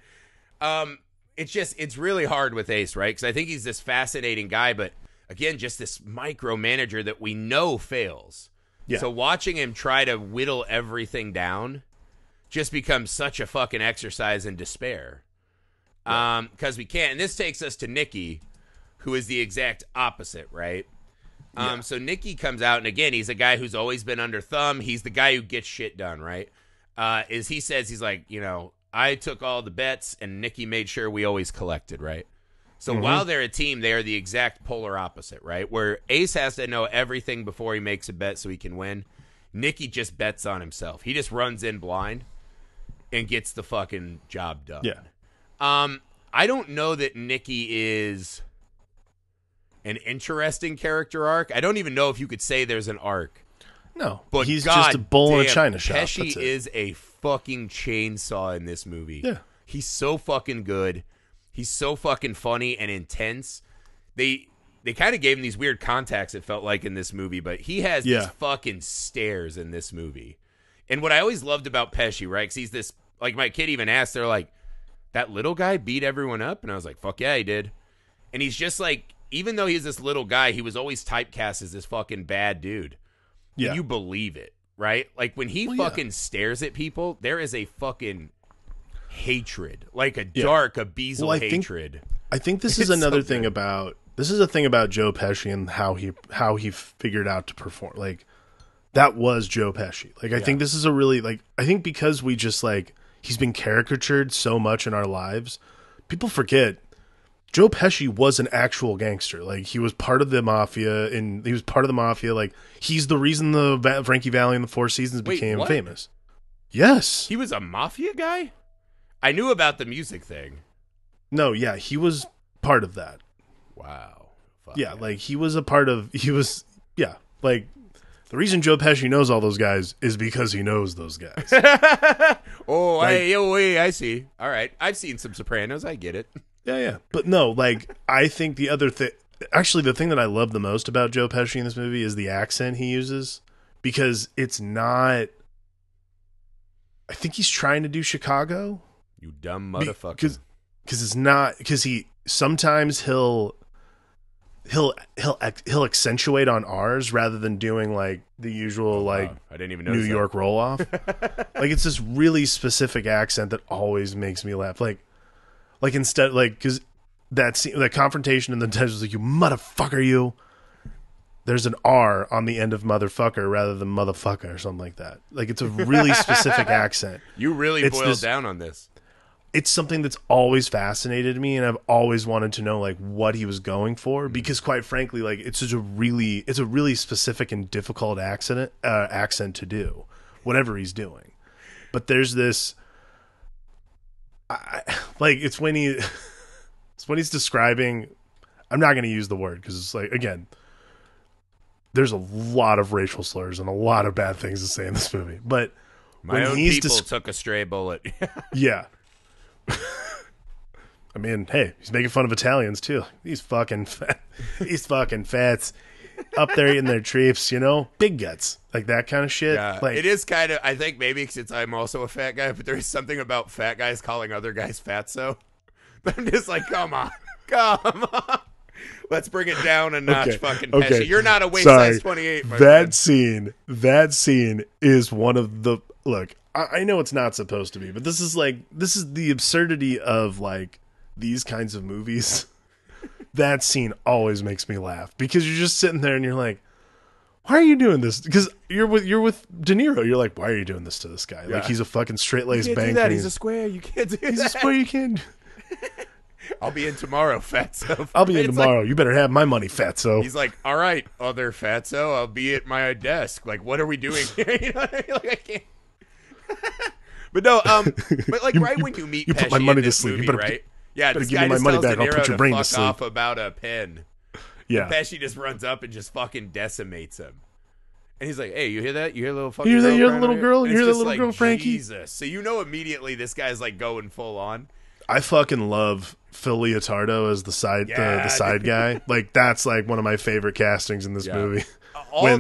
It's really hard with Ace, right? Because I think he's this fascinating guy, but again, just this micromanager that we know fails. Yeah. So watching him try to whittle everything down just becomes such a fucking exercise in despair. Because we can't. And this takes us to Nikki, who is the exact opposite, right? So Nikki comes out, and again, he's a guy who's always been under thumb. He's the guy who gets shit done, right? As he says, he's like, I took all the bets, and Nikki made sure we always collected, right? So while they're a team, they are the exact polar opposite, right? Where Ace has to know everything before he makes a bet so he can win. Nikki just bets on himself. He just runs in blind and gets the fucking job done. Yeah. I don't know that Nikki is an interesting character arc. I don't even know if you could say there's an arc. No, But he's God just a bull in a damn, china shop. Pesci That's it. is a fucking chainsaw in this movie. Yeah. He's so fucking good. He's so fucking funny and intense. They kind of gave him these weird contacts, it felt like, in this movie, but he has these fucking stares in this movie. And what I always loved about Pesci, right? Because he's this, like, my kid even asked, they're like, that little guy beat everyone up? And I was like, fuck yeah, he did. And he's just like, even though he's this little guy, he was always typecast as this fucking bad dude. Yeah. And you believe it, right? Like, when he fucking stares at people, there is a fucking hatred. Like a dark, abyssal hatred. I think this is another thing about... This is a thing about Joe Pesci and how he figured out to perform. Like, that was Joe Pesci. Like, I think this is a really, like, I think because we just, like, he's been caricatured so much in our lives, people forget Joe Pesci was an actual gangster. Like, he was part of the mafia, and he was part of the mafia. Like, he's the reason the Frankie Valli and the Four Seasons became famous. Yes. He was a mafia guy? I knew about the music thing. No, yeah, he was part of that. Wow. Fuck yeah, like, he was a part of, like, the reason Joe Pesci knows all those guys is because he knows those guys. I see. All right. I've seen some Sopranos. I get it. Yeah. But no, like, I think the other thing, actually, the thing that I love the most about Joe Pesci in this movie is the accent he uses, because it's not, I think he's trying to do Chicago. You dumb motherfucker. Because it's not, because sometimes he'll accentuate on R's rather than doing like the usual I didn't even know New York roll off. Like, it's this really specific accent that always makes me laugh. Like instead, like, because that confrontation in the text was like, you motherfucker, you. There's an R on the end of motherfucker rather than motherfucker or something like that. Like, it's a really specific accent. You really boiled down on this. It's something that's always fascinated me, and I've always wanted to know, like, what he was going for, because quite frankly, like, it's a really specific and difficult accent to do, whatever he's doing. But there's this, it's when he's describing, I'm not going to use the word because it's like, again, there's a lot of racial slurs and a lot of bad things to say in this movie, but my own people took a stray bullet. Yeah. I mean, hey, he's making fun of Italians too. These fucking fats up there eating their treats, big guts, like that kind of shit. Yeah, like, it is kind of. I think maybe since I'm also a fat guy, but there is something about fat guys calling other guys fatso. I'm just like, come on. Let's bring it down a notch, fucking Pesci. Okay. You're not a waist size 28. That scene is one of the look. I know it's not supposed to be, but this is the absurdity of, like, these kinds of movies. That scene always makes me laugh because you're just sitting there and you're like, why are you doing this? Because you're with De Niro. You're like, why are you doing this to this guy? Yeah. Like, he's a fucking straight-laced banker. He's a square. You can't do that. He's a square. You can't. I'll be in tomorrow, fatso. I'll be in tomorrow. Like, you better have my money, fatso. He's like, all right, other fatso, I'll be at my desk. Like, what are we doing here? You know what I mean? Like, I can't. But no, but like when you meet Pesci put my money in this to sleep. movie, you better, right? Yeah, better this give guy me my just money tells back. De Niro I'll put your brain to sleep. off about a pen. Yeah, and Pesci just runs up and just fucking decimates him. And he's like, "Hey, you hear that? You hear the little fucking? You hear that? You hear the little girl? You hear the little girl, Frankie? Jesus!" So you know immediately this guy's like going full on. I fucking love Phil Leotardo as the side guy. Like, that's like one of my favorite castings in this movie. All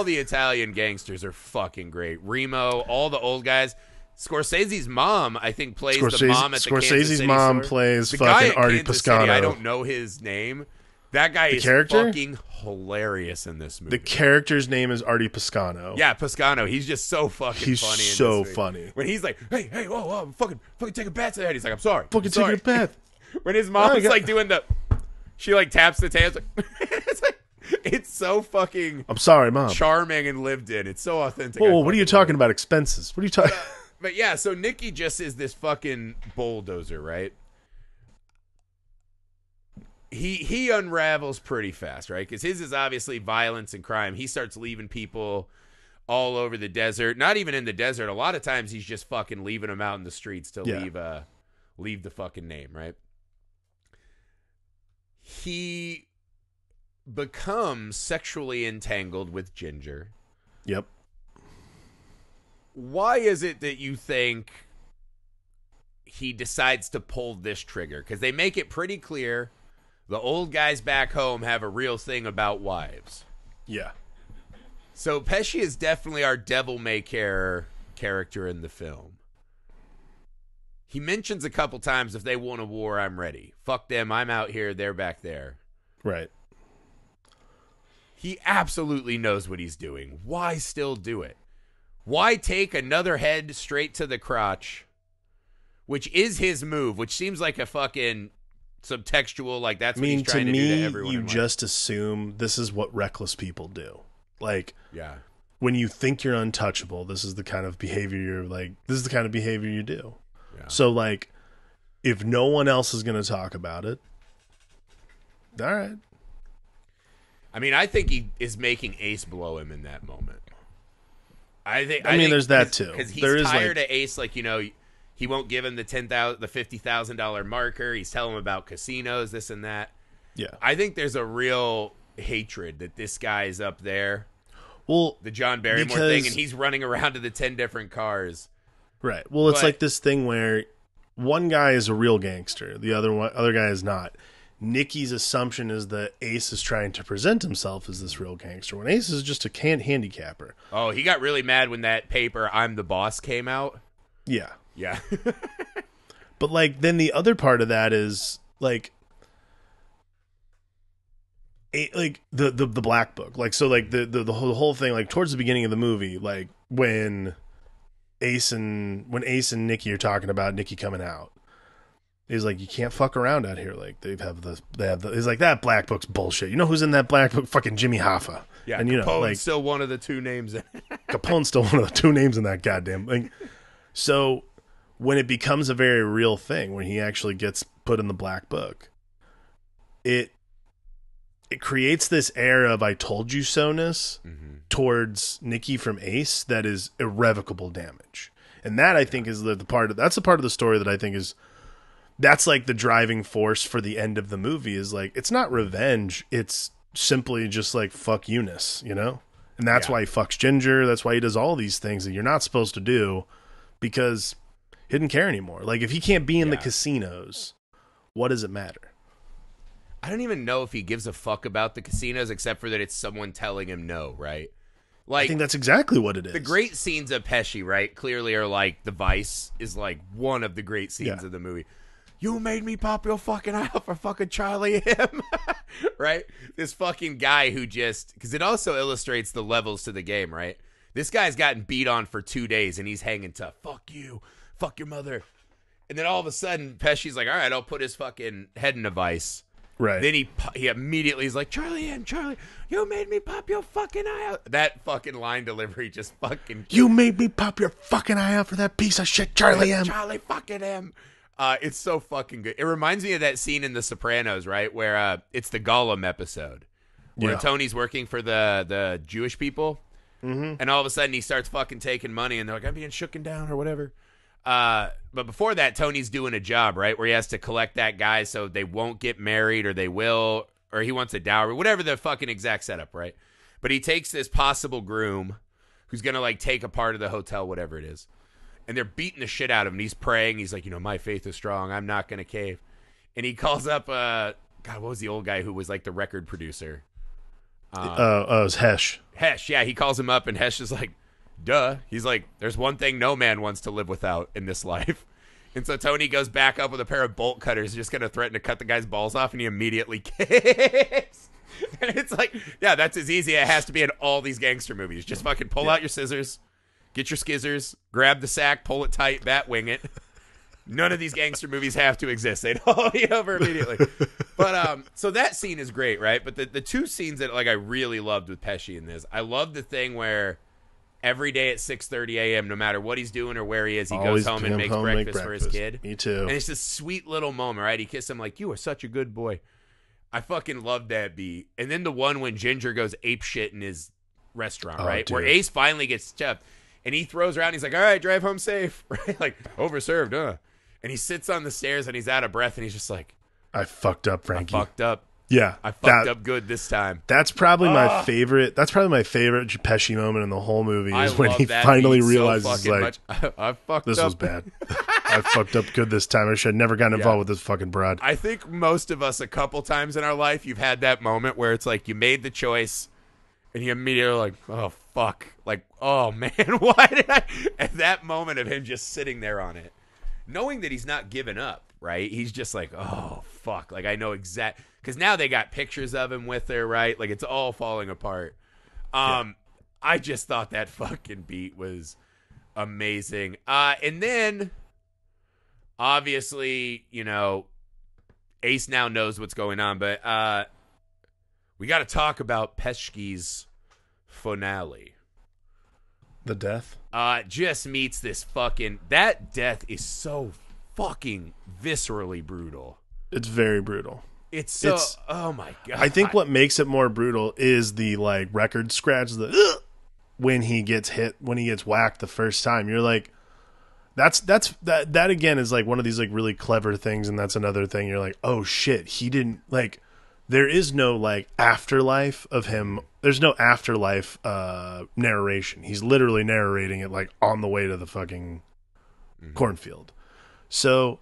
the Italian gangsters are fucking great. Remo, all the old guys. Scorsese's mom, I think, plays the mom at the Kansas City mom store. Plays the fucking guy Artie Kansas Piscano. City, I don't know his name. That guy is fucking hilarious in this movie. The character's name is Artie Piscano. Yeah, Piscano. He's just so fucking funny. He's so funny. When he's like, hey, whoa, fucking take a bath to the head. He's like, I'm sorry. Fucking take a bath. When his mom's like doing she like taps the tail. It's so fucking. I'm sorry, Mom. Charming and lived in. It's so authentic. Oh, what are you talking about? Expenses? What are you talking? But yeah, so Nicky just is this fucking bulldozer, right? He unravels pretty fast, right? Because his is obviously violence and crime. He starts leaving people all over the desert. Not even in the desert. A lot of times he's just fucking leaving them out in the streets to leave the fucking name, right? he becomes sexually entangled with Ginger. Yep. Why is it that you think he decides to pull this trigger? Because they make it pretty clear the old guys back home have a real thing about wives. Yeah. So Pesci is definitely our devil-may-care character in the film. He mentions a couple times, if they want a war, I'm ready. Fuck them, I'm out here, they're back there. Right. He absolutely knows what he's doing. Why still do it? Why take another head straight to the crotch, which is his move, which seems like a fucking subtextual, like that's what he's trying to do to everyone. You just assume this is what reckless people do. Like, yeah, when you think you're untouchable, this is the kind of behavior you do. Yeah. So, like, if no one else is going to talk about it, all right. I mean, I think he is making Ace blow him in that moment. I think there's that too. Because he's tired of Ace, like, you know, he won't give him the $50,000 marker. He's telling him about casinos, this and that. Yeah. I think there's a real hatred that this guy is up there. Well, the John Barrymore thing, and he's running around to the 10 different cars. Right. Well, it's like this thing where one guy is a real gangster, the other guy is not. Nikki's assumption is that Ace is trying to present himself as this real gangster, when Ace is just a handicapper. Oh, he got really mad when that paper "I'm the Boss" came out. Yeah. Yeah. But, like, then the other part of that is, like, the Black Book. Like, so, like, the whole thing, like, towards the beginning of the movie, like, when Ace and Nikki are talking about Nikki coming out, he's like, you can't fuck around out here. Like, they have the he's like, that Black Book's bullshit. You know who's in that Black Book? Fucking Jimmy Hoffa. Yeah, and, you know, like, still one of the two names. Capone's still one of the two names in that goddamn thing. So when it becomes a very real thing, when he actually gets put in the Black Book, it creates this air of "I told you so"ness towards Nikki from Ace that is irrevocable damage. And that, I think, is that's the part of the story that I think is, that's like the driving force for the end of the movie, is like, it's not revenge, it's simply just like, fuck you-ness, you know? And that's why he fucks Ginger, that's why he does all these things that you're not supposed to do, because he didn't care anymore. Like, if he can't be in the casinos, what does it matter? I don't even know if he gives a fuck about the casinos, except for that it's someone telling him no, right? Like, I think that's exactly what it is. The great scenes of Pesci, right, clearly are like The Vice is like one of the great scenes of the movie. You made me pop your fucking eye out for fucking Charlie M. Right? This fucking guy who just, because it also illustrates the levels to the game, right? This guy's gotten beat on for 2 days and he's hanging tough. Fuck you. Fuck your mother. And then all of a sudden, Pesci's like, all right, I'll put his fucking head in a vice. Right. Then he immediately is like, Charlie M, Charlie, you made me pop your fucking eye out. That fucking line delivery just fucking. You made me pop your fucking eye out for that piece of shit, Charlie M. Charlie fucking M. It's so fucking good. It reminds me of that scene in The Sopranos, right, where it's the Gollum episode, where Tony's working for the Jewish people, and all of a sudden he starts fucking taking money, and they're like, I'm being shooken down or whatever. But before that, Tony's doing a job, right, where he has to collect that guy so they won't get married, or they will, or he wants a dowry, whatever the fucking exact setup, right? But he takes this possible groom who's going to, like, take a part of the hotel, whatever it is. And they're beating the shit out of him. And he's praying. He's like, you know, my faith is strong. I'm not going to cave. And he calls up, God, what was the old guy who was like the record producer? It was Hesh. Hesh, yeah. He calls him up, and Hesh is like, duh. He's like, there's one thing no man wants to live without in this life. And so Tony goes back up with a pair of bolt cutters, just going to threaten to cut the guy's balls off, and he immediately caves. And it's like, yeah, that's as easy as it has to be in all these gangster movies. Just fucking pull out your scissors. Get your skizzers, grab the sack, pull it tight, bat wing it. None of these gangster movies have to exist. They'd all be over immediately. But so that scene is great, right? But the two scenes that like I really loved with Pesci in this, I love the thing where every day at 6:30 a.m., no matter what he's doing or where he is, he goes home and makes breakfast for his kid. Me too. And it's this sweet little moment, right? He kissed him like, you are such a good boy. I fucking love that beat. And then the one when Ginger goes ape shit in his restaurant, right? Dude. Where Ace finally gets stuffed. And he throws around. He's like, all right, drive home safe. Right? Like, overserved, huh? And he sits on the stairs and he's out of breath. And he's just like, I fucked up, Frankie. I fucked up. Yeah. I fucked up good this time. That's probably my favorite. That's probably my favorite Pesci moment in the whole movie is I when love he that finally beat so realizes, fucking like, much. I fucked this up. was bad. I fucked up good this time. I should have never gotten involved with this fucking broad. I think most of us, a couple times in our life, you've had that moment where it's like you made the choice and you immediately are like, oh, fuck. Like, oh, man, why did I? At that moment of him just sitting there on it, knowing that he's not giving up, right? He's just like, oh, fuck. Like, I know exact. Because now they got pictures of him with her, right? Like, it's all falling apart. I just thought that fucking beat was amazing. And then, obviously, you know, Ace now knows what's going on, but we got to talk about Pesci's finale. The death? Just meets this fucking... That death is so fucking viscerally brutal. It's very brutal. It's so... oh, my God. I think what makes it more brutal is the, like, record scratch, when he gets hit, when he gets whacked the first time. You're like... That again is like one of these like really clever things, and that's another thing. You're like, oh shit, he didn't like. There is no like afterlife of him. There's no afterlife narration. He's literally narrating it like on the way to the fucking cornfield. So,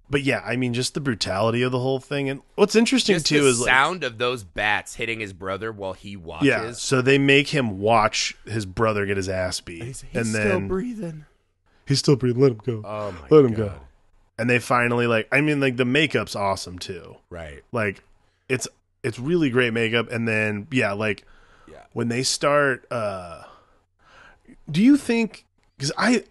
but yeah, I mean, just the brutality of the whole thing, and what's interesting just too the is sound of those bats hitting his brother while he watches. Yeah, so they make him watch his brother get his ass beat, he's and still then breathing. He's still breathing. Let him go. Oh my Let him God. go. And they finally like. I mean, like the makeup's awesome too. Right. Like, it's really great makeup. And then when they start. Do you think? Because I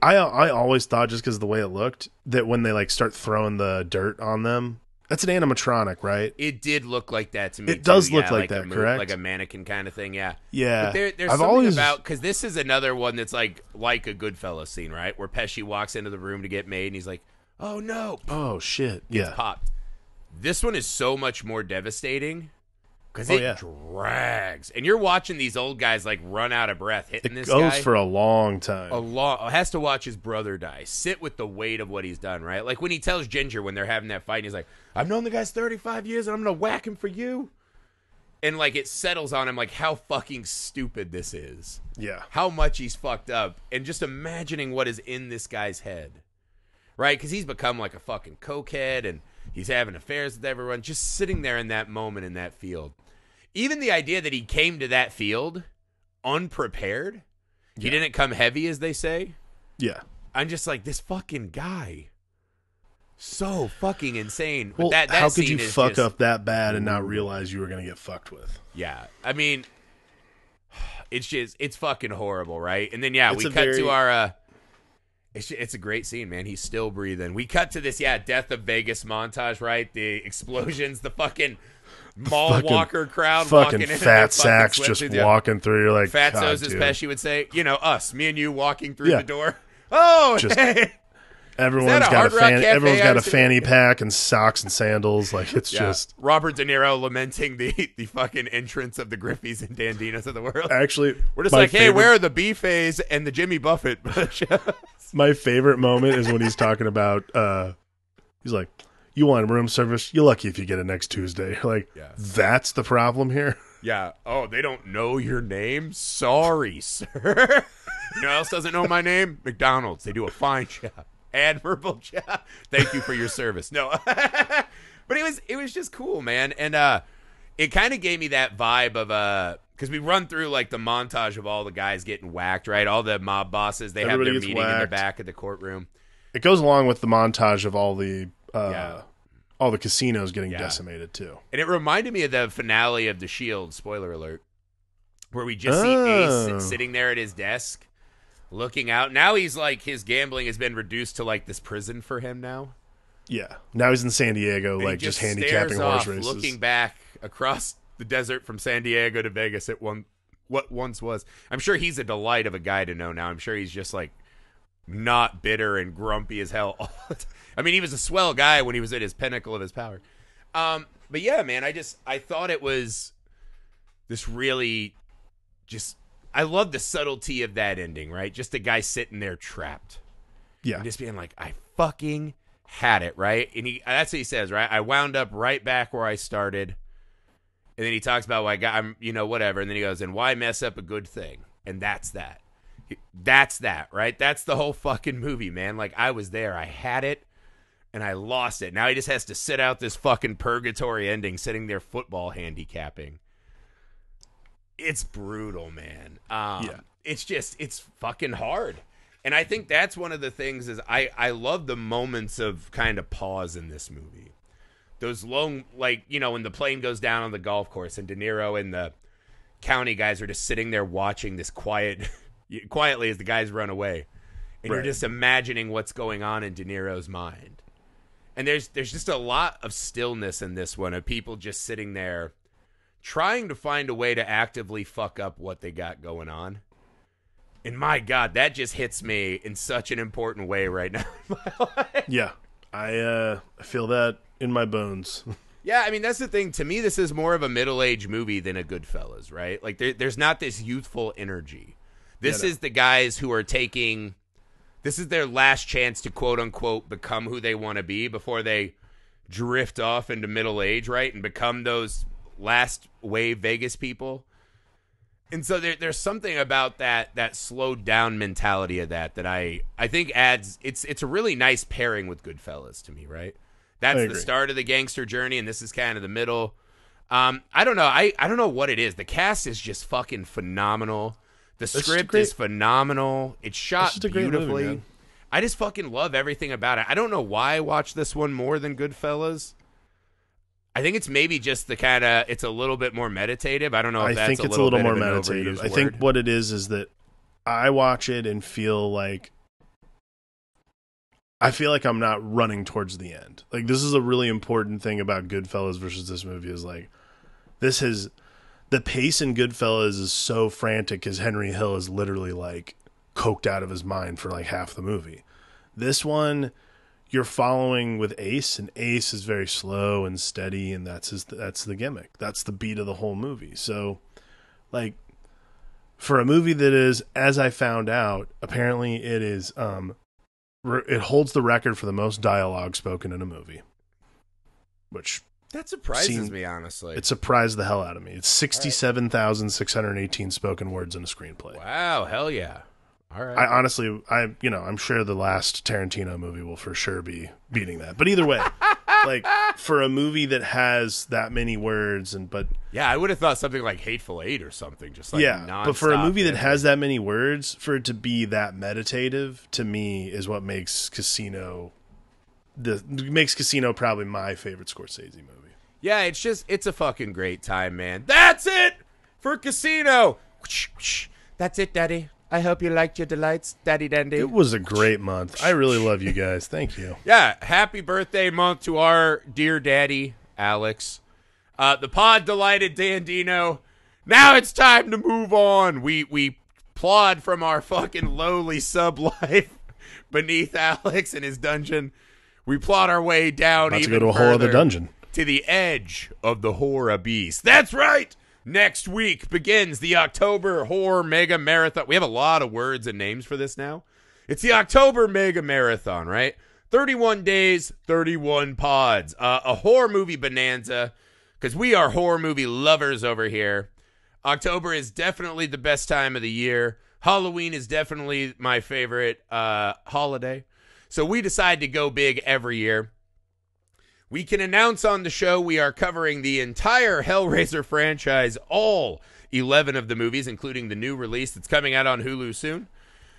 always thought, just because of the way it looked, that when they like start throwing the dirt on them, that's an animatronic, right? It did look like that to me. It does look yeah, like that, correct? Like a mannequin kind of thing, yeah. Yeah. But there's I've something always about, because this is another one that's like a Goodfellas scene, right? Where Pesci walks into the room to get made, and he's like, "Oh no!" Oh shit! Gets Yeah. popped. This one is so much more devastating because it drags, and you're watching these old guys like run out of breath hitting this guy. It goes for a long time. Has to watch his brother die. Sit with the weight of what he's done, right? Like when he tells Ginger when they're having that fight, and he's like, "I've known the guy's 35 years, and I'm gonna whack him for you." And like it settles on him, like how fucking stupid this is. Yeah. How much he's fucked up, and just imagining what is in this guy's head, right? Because he's become like a fucking cokehead, and he's having affairs with everyone. Just sitting there in that moment in that field. Even the idea that he came to that field unprepared, he didn't come heavy, as they say. Yeah. I'm just like, this fucking guy. So fucking insane. Well, that how could scene you is fuck just, up that bad and not realize you were going to get fucked with? Yeah. I mean, it's fucking horrible, right? And then, It's we cut to our... It's a great scene, man. He's still breathing. We cut to this, Death of Vegas montage, right? The explosions, the fucking... mall walker crowd fucking walking in fat sacks just walking through. You're like, Fatzos, as Pesci would say, us, me and you walking through the door. Oh, just, hey. Everyone's got a fanny pack and socks and sandals. Like it's just Robert De Niro lamenting the fucking entrance of the Griffies and Dandinos of the world. Actually, we're just like, hey, where are the B-Phase and the Jimmy Buffett? My favorite moment is when he's talking about. He's like, you want room service? You're lucky if you get it next Tuesday. Like, that's the problem here. Yeah. Oh, they don't know your name? Sorry, sir. You know who else doesn't know my name? McDonald's. They do a fine job. Admirable job. Thank you for your service. No. But it was just cool, man. And it kind of gave me that vibe of because we run through like the montage of all the guys getting whacked, right? All the mob bosses, they have their meeting in the back of the courtroom. It goes along with the montage of all the casinos getting decimated too. And it reminded me of the finale of The Shield, spoiler alert, where we just see Ace sitting there at his desk looking out. Now he's like, his gambling has been reduced to like this prison for him now. Yeah. Now he's in San Diego, like just handicapping horse races. Looking back across the desert from San Diego to Vegas at what once was. I'm sure he's a delight of a guy to know now. I'm sure he's just like not bitter and grumpy as hell. I mean, he was a swell guy when he was at his pinnacle of his power. But yeah, man, I thought it was this really just, I love the subtlety of that ending, right? Just a guy sitting there trapped. Yeah. And just being like, I fucking had it, right? And that's what he says, right? I wound up right back where I started. And then he talks about why I'm, whatever. And then he goes, and why mess up a good thing? And that's that. That's that, right? That's the whole fucking movie, man. Like, I was there. I had it, and I lost it. Now he just has to sit out this fucking purgatory ending, sitting there football handicapping. It's brutal, man. Yeah. It's fucking hard. And I think that's one of the things is I love the moments of kind of pause in this movie. Those long, like, when the plane goes down on the golf course and De Niro and the county guys are just sitting there watching this quietly as the guys run away. And You're just imagining what's going on in De Niro's mind. And there's just a lot of stillness in this one of people just sitting there trying to find a way to actively fuck up what they got going on. And my God, that just hits me in such an important way right now in my life. Yeah, I feel that in my bones. Yeah, I mean, that's the thing. To me, this is more of a middle-aged movie than a Goodfellas, right? Like, there's not this youthful energy. This is the guys who are taking... This is their last chance to, quote-unquote, become who they want to be before they drift off into middle age, right? And become those last wave Vegas people. And so there's something about that slowed down mentality of that I think adds... It's a really nice pairing with Goodfellas to me, right? That's the start of the gangster journey, and this is kind of the middle. I don't know. I don't know what it is. The cast is just fucking phenomenal. The script is phenomenal. It's shot beautifully. Movie, I just fucking love everything about it. I don't know why I watched this one more than Goodfellas. I think it's maybe just the kind of, it's a little bit more meditative. I don't know if that's think it's a little more meditative. I think what it is that I watch it and feel like I'm not running towards the end. Like, this is a really important thing about Goodfellas versus this movie is like, the pace in Goodfellas is so frantic because Henry Hill is literally like coked out of his mind for like half the movie. This one, you're following with Ace, and Ace is very slow and steady, and that's the gimmick. That's the beat of the whole movie. So, like, for a movie that is, as I found out, apparently it is, it holds the record for the most dialogue spoken in a movie, which that surprises me, honestly. It surprised the hell out of me. It's 67,618 spoken words in a screenplay. Wow, hell yeah. All right. I honestly, I'm sure the last Tarantino movie will for sure be beating that. But either way, like, for a movie that has that many words yeah, I would have thought something like Hateful Eight or something, just like nonstop. But for a movie that has that many words, for it to be that meditative, to me, is what makes Casino probably my favorite Scorsese movie. Yeah, it's a fucking great time, man. That's it for Casino. That's it, Daddy. I hope you liked your delights, Daddy Dandy. It was a great month. I really love you guys. Thank you. Yeah, happy birthday month to our dear daddy, Alex. The pod delighted Dandino. Now it's time to move on. We plod from our fucking lowly sub life beneath Alex in his dungeon. We plod our way down About even to go to a whole other dungeon. To the edge of the horror beast. That's right. Next week begins the October Horror Mega Marathon. We have a lot of words and names for this now. It's the October Mega Marathon, right? 31 days, 31 pods. A horror movie bonanza, because we are horror movie lovers over here. October is definitely the best time of the year. Halloween is definitely my favorite holiday. So we decide to go big every year. We can announce on the show we are covering the entire Hellraiser franchise, all 11 of the movies, including the new release that's coming out on Hulu soon.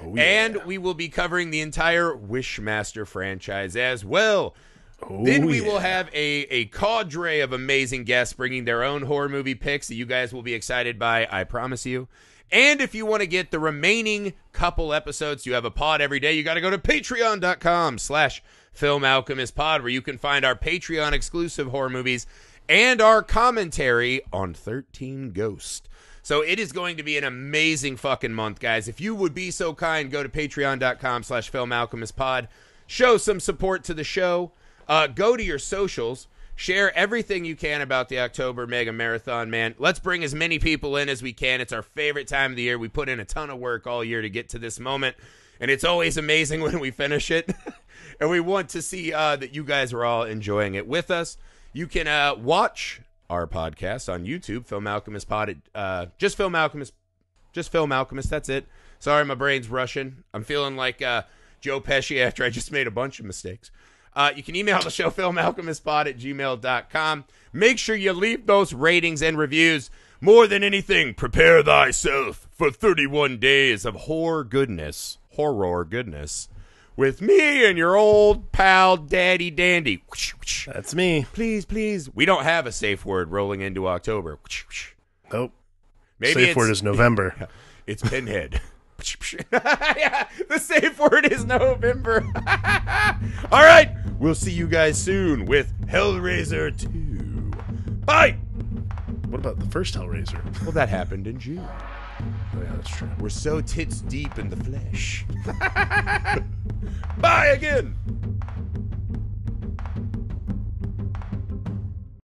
Oh, yeah. And we will be covering the entire Wishmaster franchise as well. Oh, then we will have a cadre of amazing guests bringing their own horror movie picks that you guys will be excited by, I promise you. And if you want to get the remaining couple episodes, you have a pod every day, you got to go to patreon.com/Film Alchemist Pod, where you can find our Patreon exclusive horror movies and our commentary on 13 Ghosts. So it is going to be an amazing fucking month, guys. If you would be so kind, go to patreon.com/Film Alchemist Pod. Show some support to the show. Go to your socials. Share everything you can about the October Mega Marathon, man. Let's bring as many people in as we can. It's our favorite time of the year. We put in a ton of work all year to get to this moment, and it's always amazing when we finish it. And we want to see that you guys are all enjoying it with us. You can watch our podcast on YouTube, Film Alchemist Pod. Just Film Alchemist. Just Film Alchemist. That's it. Sorry, my brain's rushing. I'm feeling like Joe Pesci after I just made a bunch of mistakes. You can email the show, filmalchemistpod@gmail.com. Make sure you leave those ratings and reviews. More than anything, prepare thyself for 31 days of horror goodness, with me and your old pal, Daddy Dandy. That's me. Please, please. We don't have a safe word rolling into October. Nope. Maybe safe word is November. It's Pinhead. Yeah, the safe word is November. All right. We'll see you guys soon with Hellraiser 2. Bye. What about the first Hellraiser? Well, that happened in June. Oh, yeah, that's true. We're so tits deep in the flesh. Bye again.